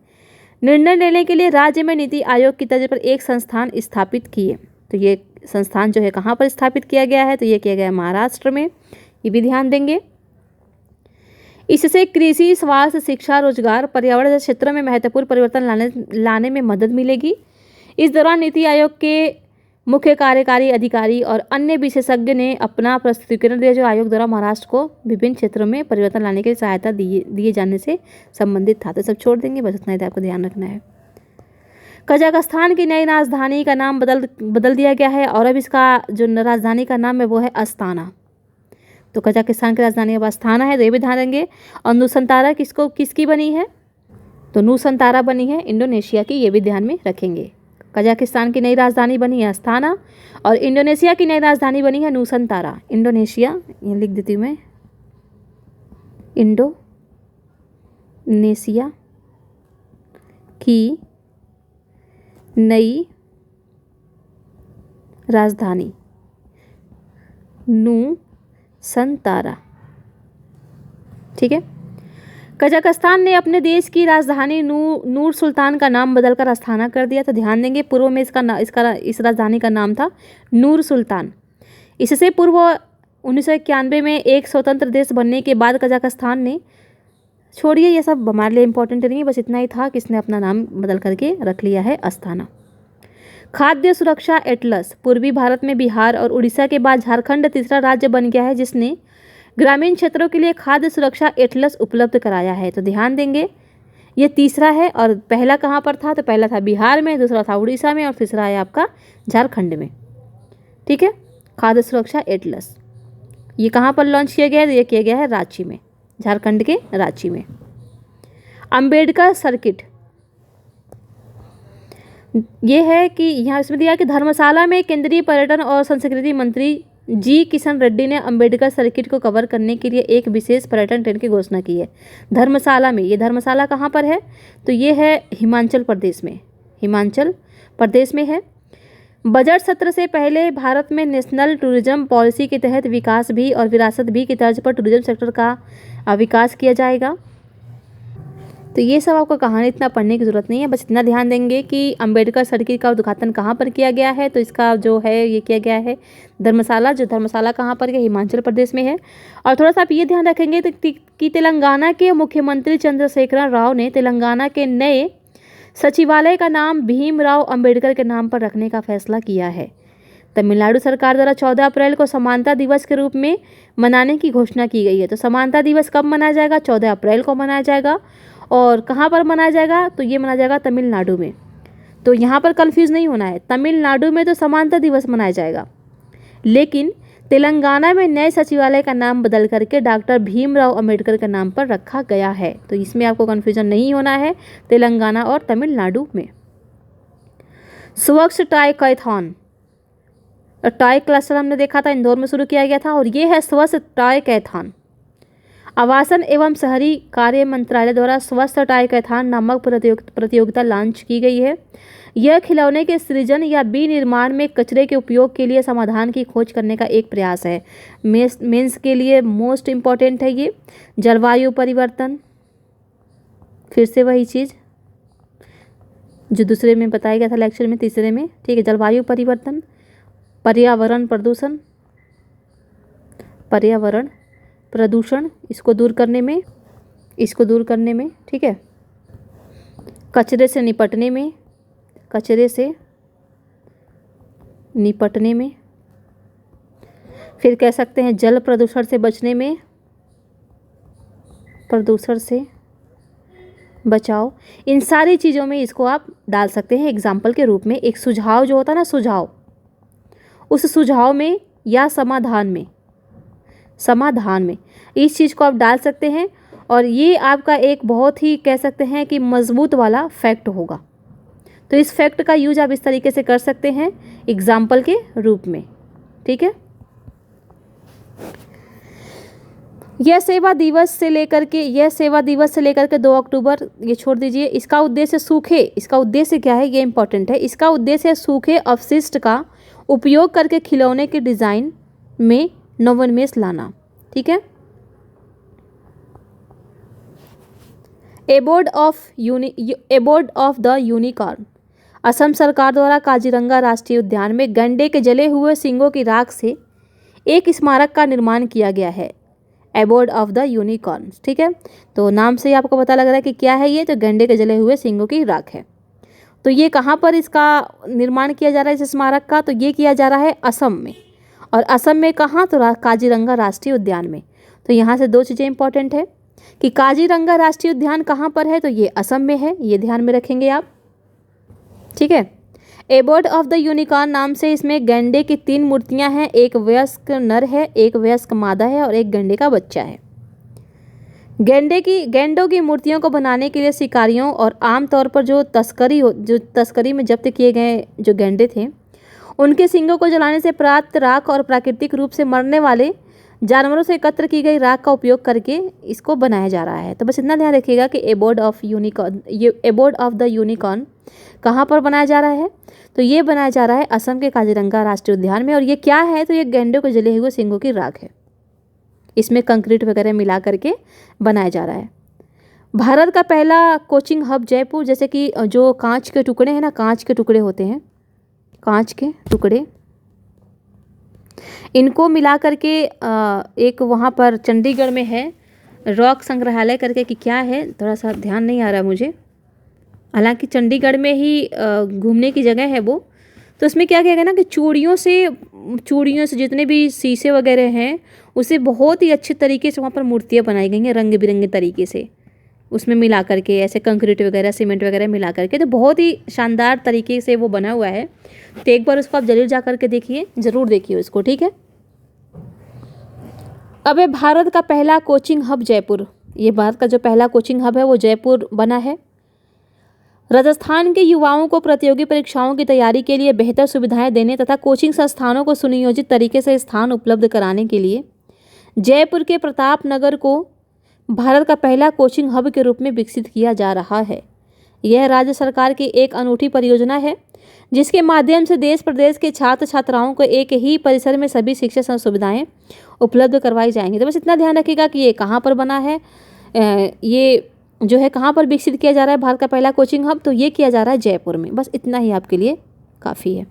निर्णय लेने के लिए राज्य में नीति आयोग की तर्ज पर एक संस्थान स्थापित किए। तो ये संस्थान जो है कहाँ पर स्थापित किया गया है? तो ये किया गया है महाराष्ट्र में। ये भी ध्यान देंगे। इससे कृषि, स्वास्थ्य, शिक्षा, रोजगार, पर्यावरण जैसे क्षेत्रों में महत्वपूर्ण परिवर्तन लाने में मदद मिलेगी। इस दौरान नीति आयोग के मुख्य कार्यकारी अधिकारी और अन्य विशेषज्ञ ने अपना प्रस्तुतिकरण दिया, जो आयोग द्वारा महाराष्ट्र को विभिन्न क्षेत्रों में परिवर्तन लाने के लिए सहायता दिए जाने से संबंधित था। तो सब छोड़ देंगे, बस इतना ही आपको ध्यान रखना है। कजाकिस्तान की नई राजधानी का नाम बदल दिया गया है, और अब इसका जो राजधानी का नाम है वो है अस्ताना। तो कजाकिस्तान की राजधानी अब अस्ताना है, तो ये भी ध्यान देंगे। और नूसंतारा किसकी बनी है? तो नूसंतारा बनी है इंडोनेशिया की, ये भी ध्यान में रखेंगे। कजाकिस्तान की नई राजधानी बनी है अस्ताना, और इंडोनेशिया की नई राजधानी बनी है नूसंतारा। इंडोनेशिया, ये लिख देती हूँ मैं, इंडोनेशिया की नई राजधानी नूसंतारा, ठीक है। कजाकिस्तान ने अपने देश की राजधानी नूर सुल्तान का नाम बदलकर अस्ताना कर दिया। तो ध्यान देंगे पूर्व में इस राजधानी का नाम था नूर सुल्तान। इससे पूर्व 1991 में एक स्वतंत्र देश बनने के बाद कजाकिस्तान ने, छोड़िए ये सब हमारे लिए इंपॉर्टेंट नहीं है, बस इतना ही था कि इसने अपना नाम बदल करके रख लिया है अस्ताना। खाद्य सुरक्षा एटलस, पूर्वी भारत में बिहार और उड़ीसा के बाद झारखंड तीसरा राज्य बन गया है जिसने ग्रामीण क्षेत्रों के लिए खाद्य सुरक्षा एटलस उपलब्ध कराया है। तो ध्यान देंगे ये तीसरा है, और पहला कहाँ पर था? तो पहला था बिहार में, दूसरा था उड़ीसा में, और तीसरा है आपका झारखंड में, ठीक है। खाद्य सुरक्षा एटलस ये कहाँ पर लॉन्च किया गया है? तो ये किया गया है रांची में, झारखंड के रांची में। अंबेडकर सर्किट, ये है कि यहाँ इसमें दिया कि धर्मशाला में केंद्रीय पर्यटन और संस्कृति मंत्री जी किशन रेड्डी ने अंबेडकर सर्किट को कवर करने के लिए एक विशेष पर्यटन ट्रेन की घोषणा की है धर्मशाला में। ये धर्मशाला कहाँ पर है? तो ये है हिमाचल प्रदेश में, हिमाचल प्रदेश में है। बजट सत्र से पहले भारत में नेशनल टूरिज्म पॉलिसी के तहत विकास भी और विरासत भी की तर्ज पर टूरिज्म सेक्टर का विकास किया जाएगा। तो ये सब आपको कहानी इतना पढ़ने की ज़रूरत नहीं है, बस इतना ध्यान देंगे कि अंबेडकर सर्किट का उद्घाटन कहाँ पर किया गया है। तो इसका जो है ये किया गया है धर्मशाला, जो धर्मशाला कहाँ पर है? हिमाचल प्रदेश में है। और थोड़ा सा आप ये ध्यान रखेंगे कि तेलंगाना के मुख्यमंत्री चंद्रशेखर राव ने तेलंगाना के नए सचिवालय का नाम भीमराव अंबेडकर के नाम पर रखने का फैसला किया है। तमिलनाडु सरकार द्वारा 14 अप्रैल को समानता दिवस के रूप में मनाने की घोषणा की गई है। तो समानता दिवस कब मनाया जाएगा? 14 अप्रैल को मनाया जाएगा। और कहाँ पर मनाया जाएगा? तो ये मनाया जाएगा तमिलनाडु में। तो यहाँ पर कंफ्यूज नहीं होना है, तमिलनाडु में तो समानता दिवस मनाया जाएगा, लेकिन तेलंगाना में नए सचिवालय का नाम बदल करके डॉक्टर भीमराव अंबेडकर के नाम पर रखा गया है। तो इसमें आपको कन्फ्यूजन नहीं होना है तेलंगाना और तमिलनाडु में। स्वच्छ टाइकथॉन, टॉय क्लस्टर हमने देखा था, इंदौर में शुरू किया गया था, और ये है स्वच्छ टाइकथॉन। आवासन एवं शहरी कार्य मंत्रालय द्वारा स्वच्छ टाइकथॉन नामक प्रतियोगिता लॉन्च की गई है। यह खिलौने के सृजन या विनिर्माण में कचरे के उपयोग के लिए समाधान की खोज करने का एक प्रयास है। मेंस के लिए मोस्ट इम्पॉर्टेंट है ये। जलवायु परिवर्तन, फिर से वही चीज़ जो दूसरे में बताया गया था लेक्चर में, तीसरे में, ठीक है। जलवायु परिवर्तन, पर्यावरण प्रदूषण, पर्यावरण प्रदूषण, इसको दूर करने में, ठीक है। कचरे से निपटने में, कचरे से निपटने में, फिर कह सकते हैं जल प्रदूषण से बचने में, प्रदूषण से बचाओ। इन सारी चीज़ों में इसको आप डाल सकते हैं एग्जाम्पल के रूप में। एक सुझाव जो होता है ना, सुझाव, उस सुझाव में या समाधान में इस चीज़ को आप डाल सकते हैं। और ये आपका एक बहुत ही कह सकते हैं कि मजबूत वाला फैक्ट होगा। तो इस फैक्ट का यूज आप इस तरीके से कर सकते हैं एग्जाम्पल के रूप में, ठीक है। यह सेवा दिवस से लेकर के 2 अक्टूबर, ये छोड़ दीजिए। इसका उद्देश्य क्या है, ये इंपॉर्टेंट है। इसका उद्देश्य है सूखे अपशिष्ट का उपयोग करके खिलौने के डिज़ाइन में नवोन्मेष लाना, ठीक है। Abode of the unicorn, Assam सरकार द्वारा काजीरंगा राष्ट्रीय उद्यान में गैंडे के जले हुए सींगों की राख से एक स्मारक का निर्माण किया गया है। एबोर्ड ऑफ द यूनिकॉर्न, ठीक है। तो नाम से ही आपको पता लग रहा है कि क्या है ये, तो गैंडे के जले हुए सींगों की राख है। तो ये कहाँ पर इसका निर्माण किया जा रहा है इस स्मारक का? तो ये किया जा रहा है असम में। और असम में कहाँ? तो काजीरंगा राष्ट्रीय उद्यान में। तो यहाँ से 2 चीज़ें इंपॉर्टेंट है कि काजीरंगा राष्ट्रीय उद्यान कहाँ पर है, तो ये असम में है, ये ध्यान में रखेंगे आप, ठीक है। एबोर्ड ऑफ द यूनिकॉर्न नाम से इसमें गैंडे की 3 मूर्तियां हैं, एक वयस्क नर है, एक वयस्क मादा है और एक गैंडे का बच्चा है। गैंडों की मूर्तियों को बनाने के लिए शिकारियों और आमतौर पर जो तस्करी में जब्त किए गए जो गैंडे थे, उनके सींगों को जलाने से प्राप्त राख और प्राकृतिक रूप से मरने वाले जानवरों से एकत्र की गई राख का उपयोग करके इसको बनाया जा रहा है। तो बस इतना ध्यान रखिएगा कि एबोर्ड ऑफ द यूनिकॉर्न कहाँ पर बनाया जा रहा है, तो ये बनाया जा रहा है असम के काजीरंगा राष्ट्रीय उद्यान में। और ये क्या है, तो ये गैंडों को जले हुए सींगों की राख है। इसमें कंक्रीट वगैरह मिला करके बनाया जा रहा है। भारत का पहला कोचिंग हब जयपुर, जैसे कि जो कांच के टुकड़े हैं ना, कांच के टुकड़े होते हैं, कांच के टुकड़े, इनको मिला करके एक वहाँ पर चंडीगढ़ में है रॉक संग्रहालय करके, कि क्या है थोड़ा सा ध्यान नहीं आ रहा मुझे, हालांकि चंडीगढ़ में ही घूमने की जगह है वो। तो उसमें क्या किया गया ना कि चूड़ियों से जितने भी शीशे वगैरह हैं, उसे बहुत ही अच्छे तरीके से वहाँ पर मूर्तियाँ बनाई गई हैं रंग बिरंगे तरीके से, उसमें मिला करके ऐसे कंक्रीट वगैरह सीमेंट वगैरह मिला करके। तो बहुत ही शानदार तरीके से वो बना हुआ है। तो एक बार उसको आप जरूर जा करके देखिए, ज़रूर देखिए उसको, ठीक है। अब है भारत का पहला कोचिंग हब जयपुर। ये भारत का जो पहला कोचिंग हब है वो जयपुर बना है। राजस्थान के युवाओं को प्रतियोगी परीक्षाओं की तैयारी के लिए बेहतर सुविधाएं देने तथा कोचिंग संस्थानों को सुनियोजित तरीके से स्थान उपलब्ध कराने के लिए जयपुर के प्रताप नगर को भारत का पहला कोचिंग हब के रूप में विकसित किया जा रहा है। यह राज्य सरकार की एक अनूठी परियोजना है जिसके माध्यम से देश प्रदेश के छात्र छात्राओं को एक ही परिसर में सभी शिक्षा सुविधाएं उपलब्ध करवाई जाएंगी। तो बस इतना ध्यान रखिएगा कि ये कहाँ पर बना है, ये जो है कहाँ पर विकसित किया जा रहा है भारत का पहला कोचिंग हब, तो ये किया जा रहा है जयपुर में। बस इतना ही आपके लिए काफ़ी है।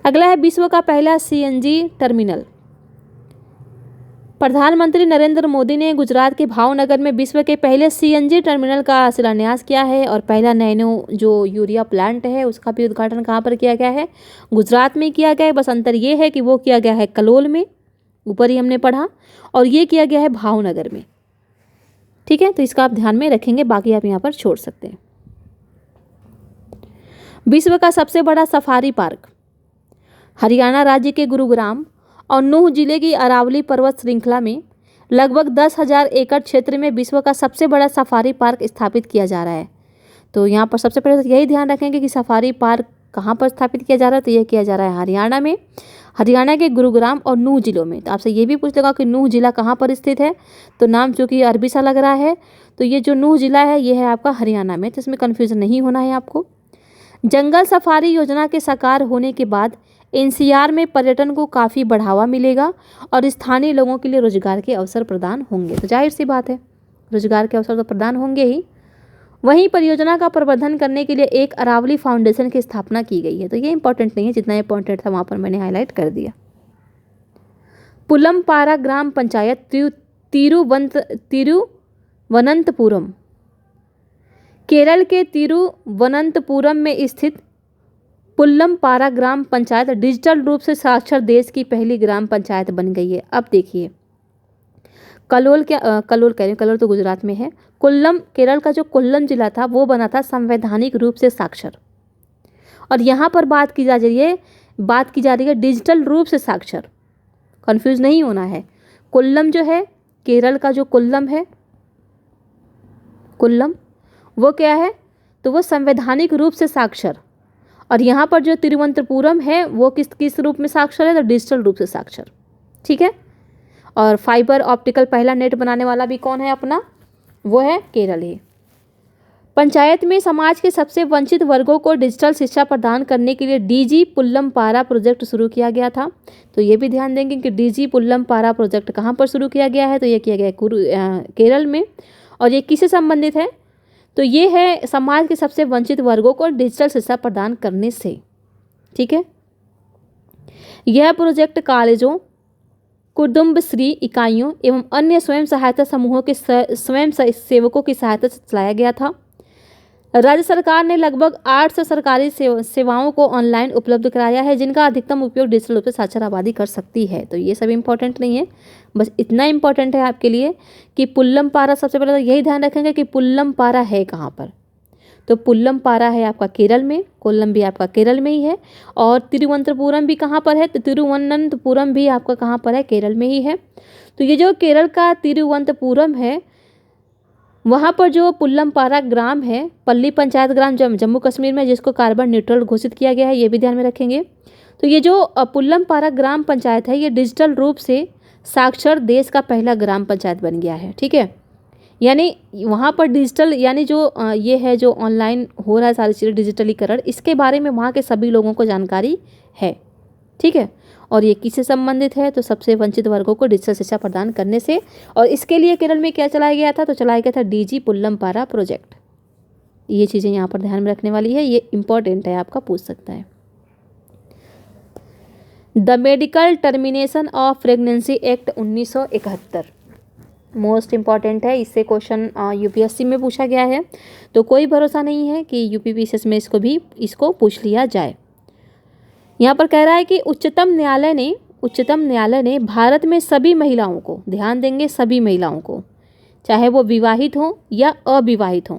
अगला है विश्व का पहला सीएनजी टर्मिनल। प्रधानमंत्री नरेंद्र मोदी ने गुजरात के भावनगर में विश्व के पहले सीएनजी टर्मिनल का शिलान्यास किया है और पहला नैनो जो यूरिया प्लांट है उसका भी उद्घाटन कहाँ पर किया गया है, गुजरात में किया गया है। बस अंतर ये है कि वो किया गया है कलोल में, ऊपर ही हमने पढ़ा, और ये किया गया है भावनगर में। ठीक है, तो इसका आप ध्यान में रखेंगे, बाकी आप यहाँ पर छोड़ सकते हैं। विश्व का सबसे बड़ा सफारी पार्क। हरियाणा राज्य के गुरुग्राम और नूह जिले की अरावली पर्वत श्रृंखला में लगभग 10,000 एकड़ क्षेत्र में विश्व का सबसे बड़ा सफारी पार्क स्थापित किया जा रहा है। तो यहाँ पर सबसे पहले तो यही ध्यान रखेंगे कि सफारी पार्क कहाँ पर स्थापित किया जा रहा है, तो यह किया जा रहा है हरियाणा में, हरियाणा के गुरुग्राम और नूह जिलों में। तो आपसे ये भी पूछ लेगा कि नूह जिला कहाँ पर स्थित है, तो नाम चूँकि अरबी सा लग रहा है, तो ये जो नूह जिला है ये है आपका हरियाणा में, तो इसमें कन्फ्यूज़न नहीं होना है आपको। जंगल सफारी योजना के साकार होने के बाद एनसीआर में पर्यटन को काफ़ी बढ़ावा मिलेगा और स्थानीय लोगों के लिए रोजगार के अवसर प्रदान होंगे। तो जाहिर सी बात है, रोजगार के अवसर तो प्रदान होंगे ही। वहीं परियोजना का प्रबंधन करने के लिए एक अरावली फाउंडेशन की स्थापना की गई है। तो ये इंपॉर्टेंट नहीं है, जितना इंपॉर्टेंट था वहाँ पर मैंने हाईलाइट कर दिया। पुलमपारा ग्राम पंचायत तिरुवनंतपुरम। केरल के तिरुवनंतपुरम में स्थित पुल्लमपारा ग्राम पंचायत डिजिटल रूप से साक्षर देश की पहली ग्राम पंचायत बन गई है। अब देखिए, कलोल तो गुजरात में है, कोल्लम केरल का जो कोल्लम जिला था वो बना था संवैधानिक रूप से साक्षर, और यहाँ पर बात की जा रही है डिजिटल रूप से साक्षर। कंफ्यूज नहीं होना है। कोल्लम जो है, केरल का जो कोल्लम है, कोल्लम वो क्या है, तो वो संवैधानिक रूप से साक्षर, और यहाँ पर जो तिरुवनंतपुरम है वो किस रूप में साक्षर है, तो डिजिटल रूप से साक्षर। ठीक है, और फाइबर ऑप्टिकल पहला नेट बनाने वाला भी कौन है अपना, वो है केरल ही। पंचायत में समाज के सबसे वंचित वर्गों को डिजिटल शिक्षा प्रदान करने के लिए डीजी पुल्लमपारा प्रोजेक्ट शुरू किया गया था। तो ये भी ध्यान देंगे कि डीजी पुल्लमपारा प्रोजेक्ट कहाँ पर शुरू किया गया है, तो ये किया गया है केरल में। और ये किससे संबंधित है, तो ये है समाज के सबसे वंचित वर्गों को डिजिटल शिक्षा प्रदान करने से। ठीक है, यह प्रोजेक्ट कॉलेजों, कुटुंबश्री इकाइयों एवं अन्य स्वयं सहायता समूहों के स्वयं सेवकों की सहायता से चलाया गया था। राज्य सरकार ने लगभग 800 सरकारी सेवाओं को ऑनलाइन उपलब्ध कराया है, जिनका अधिकतम उपयोग डिजिटल रूप से साक्षर आबादी कर सकती है। तो ये सब इंपॉर्टेंट नहीं है, बस इतना इंपॉर्टेंट है आपके लिए कि पुल्लमपारा, सबसे पहले तो यही ध्यान रखेंगे कि पुल्लमपारा है कहाँ पर, तो पुल्लमपारा है आपका केरल में, कोल्लम भी आपका केरल में ही है, और तिरुवनंतपुरम भी कहाँ पर है, तो तिरुवनंतपुरम भी आपका कहाँ पर है, केरल में ही है। तो ये जो केरल का तिरुवनंतपुरम है, वहाँ पर जो पुल्लमपारा ग्राम है, पल्ली पंचायत ग्राम जम्मू कश्मीर में, जिसको कार्बन न्यूट्रल घोषित किया गया है, ये भी ध्यान में रखेंगे। तो ये जो पुल्लमपारा ग्राम पंचायत है, ये डिजिटल रूप से साक्षर देश का पहला ग्राम पंचायत बन गया है। ठीक है, यानी वहाँ पर डिजिटल, यानी जो ये है जो ऑनलाइन हो रहा है सारी चीज़ें डिजिटलीकरण, इसके बारे में वहाँ के सभी लोगों को जानकारी है। ठीक है, और ये किससे संबंधित है, तो सबसे वंचित वर्गों को डिजिटल शिक्षा प्रदान करने से। और इसके लिए केरल में क्या चलाया गया था, तो चलाया गया था डीजी पुल्लमपारा प्रोजेक्ट। ये चीज़ें यहाँ पर ध्यान में रखने वाली है, ये इंपॉर्टेंट है, आपका पूछ सकता है। The medical termination of pregnancy act 1971 most important है, इससे क्वेश्चन यूपीएससी में पूछा गया है, तो कोई भरोसा नहीं है कि यूपीपीसीएस में इसको पूछ लिया जाए। यहाँ पर कह रहा है कि उच्चतम न्यायालय ने भारत में सभी महिलाओं को, ध्यान देंगे सभी महिलाओं को, चाहे वो विवाहित हों या अविवाहित हों,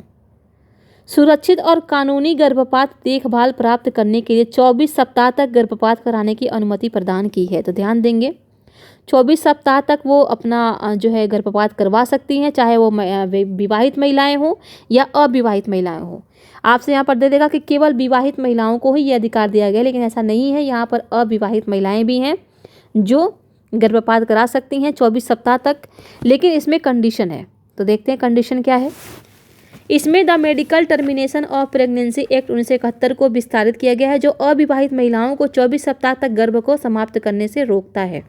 सुरक्षित और कानूनी गर्भपात देखभाल प्राप्त करने के लिए 24 सप्ताह तक गर्भपात कराने की अनुमति प्रदान की है। तो ध्यान देंगे 24 सप्ताह तक वो अपना जो है गर्भपात करवा सकती हैं, चाहे वो विवाहित महिलाएं हों या अविवाहित महिलाएं हों। आपसे यहाँ पर दे देगा कि केवल विवाहित महिलाओं को ही ये अधिकार दिया गया है, लेकिन ऐसा नहीं है। यहाँ पर अविवाहित महिलाएं भी हैं जो गर्भपात करा सकती हैं 24 सप्ताह तक, लेकिन इसमें कंडीशन है। तो देखते हैं कंडीशन क्या है। इसमें the medical termination of pregnancy act 1971 को विस्तारित किया गया है, जो अविवाहित महिलाओं को 24 सप्ताह तक गर्भ को समाप्त करने से रोकता है।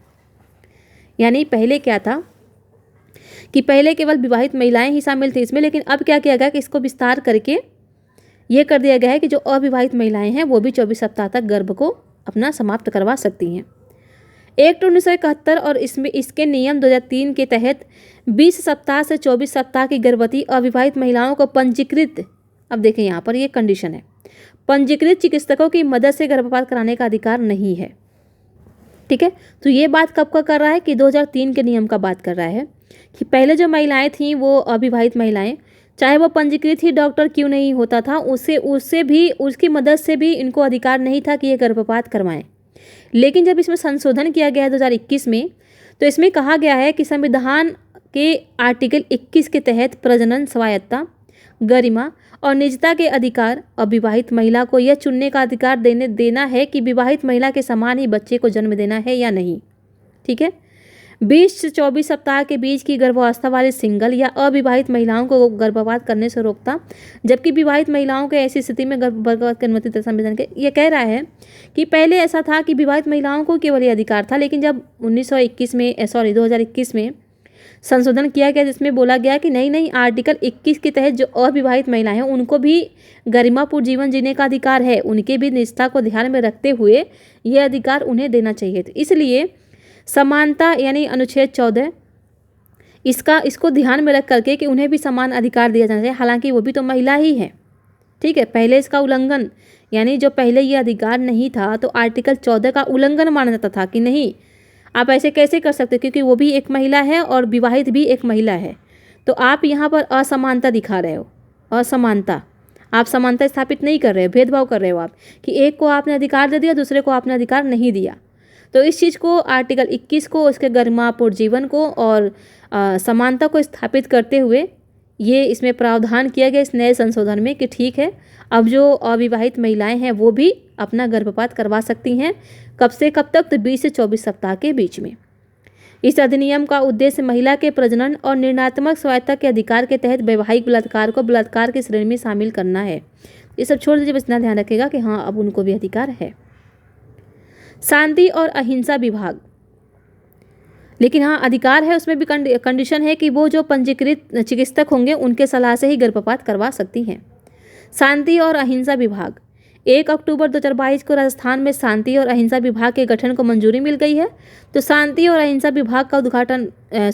यानी पहले क्या था कि पहले केवल विवाहित महिलाएं ही शामिल थी इसमें, लेकिन अब क्या किया गया कि इसको विस्तार करके ये कर दिया गया है कि जो अविवाहित महिलाएं हैं वो भी 24 सप्ताह तक गर्भ को अपना समाप्त करवा सकती हैं। एक्ट 1971 और इसमें इसके नियम 2003 के तहत 20 सप्ताह से 24 सप्ताह की गर्भवती अविवाहित महिलाओं को पंजीकृत, अब देखें यहाँ पर ये कंडीशन है, पंजीकृत चिकित्सकों की मदद से गर्भपात कराने का अधिकार नहीं है। ठीक है, तो ये बात कब का कर रहा है कि 2003 के नियम का बात कर रहा है कि पहले जो महिलाएं थीं वो अविवाहित महिलाएं, चाहे वो पंजीकृत ही डॉक्टर क्यों नहीं होता था, उससे भी उसकी मदद से भी इनको अधिकार नहीं था कि ये गर्भपात करवाएं। लेकिन जब इसमें संशोधन किया गया है 2021 में, तो इसमें कहा गया है कि संविधान के आर्टिकल 21 के तहत प्रजनन स्वायत्तता, गरिमा और निजता के अधिकार अविवाहित महिला को यह चुनने का अधिकार देना है कि विवाहित महिला के समान ही बच्चे को जन्म देना है या नहीं। ठीक है, 20 से 24 सप्ताह के बीच की गर्भावस्था वाली सिंगल या अविवाहित महिलाओं को गर्भपात करने से रोकता, जबकि विवाहित महिलाओं को ऐसी स्थिति में गर्भपात की अनुमति संविधान के ये कह रहा है कि पहले ऐसा था कि विवाहित महिलाओं को केवल ये अधिकार था, लेकिन जब 2021 में संशोधन किया गया जिसमें बोला गया कि नहीं आर्टिकल 21 के तहत जो अविवाहित महिलाएं हैं उनको भी गरिमापूर्ण जीवन जीने का अधिकार है, उनके भी निजता को ध्यान में रखते हुए ये अधिकार उन्हें देना चाहिए। तो इसलिए समानता यानी अनुच्छेद 14 इसको ध्यान में रख करके कि उन्हें भी समान अधिकार दिया जाना चाहिए, हालांकि वो भी तो महिला ही है। ठीक है, पहले इसका उल्लंघन यानी जो पहले ये अधिकार नहीं था तो आर्टिकल 14 का उल्लंघन माना जाता था कि नहीं आप ऐसे कैसे कर सकते, क्योंकि वो भी एक महिला है और विवाहित भी एक महिला है। तो आप यहाँ पर असमानता दिखा रहे हो, असमानता, आप समानता स्थापित नहीं कर रहे हो, भेदभाव कर रहे हो आप कि एक को आपने अधिकार दे दिया दूसरे को आपने अधिकार नहीं दिया। तो इस चीज़ को आर्टिकल 21 को उसके गरिमापूर्ण जीवन को और समानता को स्थापित करते हुए ये इसमें प्रावधान किया गया इस नए संशोधन में कि ठीक है अब जो अविवाहित महिलाएं हैं वो भी अपना गर्भपात करवा सकती हैं। कब से कब तक, तो 20 से 24 सप्ताह के बीच में। इस अधिनियम का उद्देश्य महिला के प्रजनन और निर्णयात्मक स्वायत्तता के अधिकार के तहत वैवाहिक बलात्कार को बलात्कार की श्रेणी में शामिल करना है। ये सब छोड़ दीजिए, बस इतना ध्यान रखेगा कि हाँ अब उनको भी अधिकार है। शांति और अहिंसा विभाग, लेकिन हाँ अधिकार है, उसमें भी कंडीशन है कि वो जो पंजीकृत चिकित्सक होंगे उनके सलाह से ही गर्भपात करवा सकती हैं। शांति और अहिंसा विभाग, 1 अक्टूबर 2022 को राजस्थान में शांति और अहिंसा विभाग के गठन को मंजूरी मिल गई है। तो शांति और अहिंसा विभाग का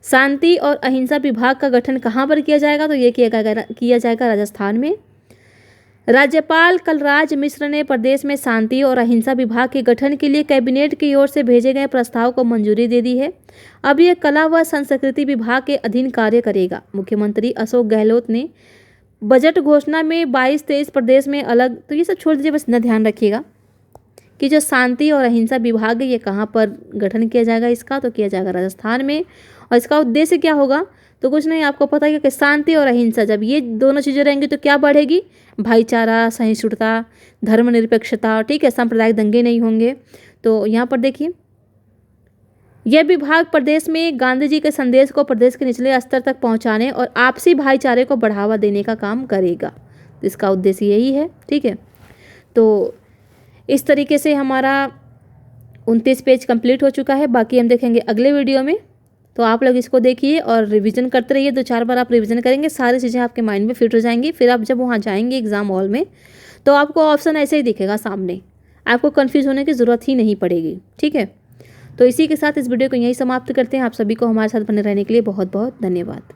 शांति और अहिंसा विभाग का गठन कहाँ पर किया जाएगा, तो ये किया जाएगा राजस्थान में। राज्यपाल कलराज मिश्र ने प्रदेश में शांति और अहिंसा विभाग के गठन के लिए कैबिनेट की ओर से भेजे गए प्रस्ताव को मंजूरी दे दी है। अब यह कला व संस्कृति विभाग के अधीन कार्य करेगा। मुख्यमंत्री अशोक गहलोत ने बजट घोषणा में 22-23 प्रदेश में अलग, तो ये सब छोड़ दीजिए, बस इतना ध्यान रखिएगा कि जो शांति और अहिंसा विभाग है ये कहाँ पर गठन किया जाएगा इसका, तो किया जाएगा राजस्थान में। और इसका उद्देश्य क्या होगा, तो कुछ नहीं, आपको पता है कि शांति और अहिंसा जब ये दोनों चीज़ें रहेंगी तो क्या बढ़ेगी, भाईचारा, सहिष्णुता, धर्मनिरपेक्षता, ठीक है, सांप्रदायिक दंगे नहीं होंगे। तो यहाँ पर देखिए यह विभाग प्रदेश में गांधी जी के संदेश को प्रदेश के निचले स्तर तक पहुंचाने और आपसी भाईचारे को बढ़ावा देने का काम करेगा। तो इसका उद्देश्य यही है। ठीक है, तो इस तरीके से हमारा 29 पेज कंप्लीट हो चुका है। बाकी हम देखेंगे अगले वीडियो में। तो आप लोग इसको देखिए और रिवीजन करते रहिए। 2-4 बार आप रिवीजन करेंगे, सारी चीज़ें आपके माइंड में फिट हो जाएंगी। फिर आप जब वहाँ जाएंगे एग्जाम हॉल में तो आपको ऑप्शन ऐसे ही दिखेगा सामने, आपको कन्फ्यूज़ होने की ज़रूरत ही नहीं पड़ेगी। ठीक है, तो इसी के साथ इस वीडियो को यहीं समाप्त करते हैं। आप सभी को हमारे साथ बने रहने के लिए बहुत बहुत धन्यवाद।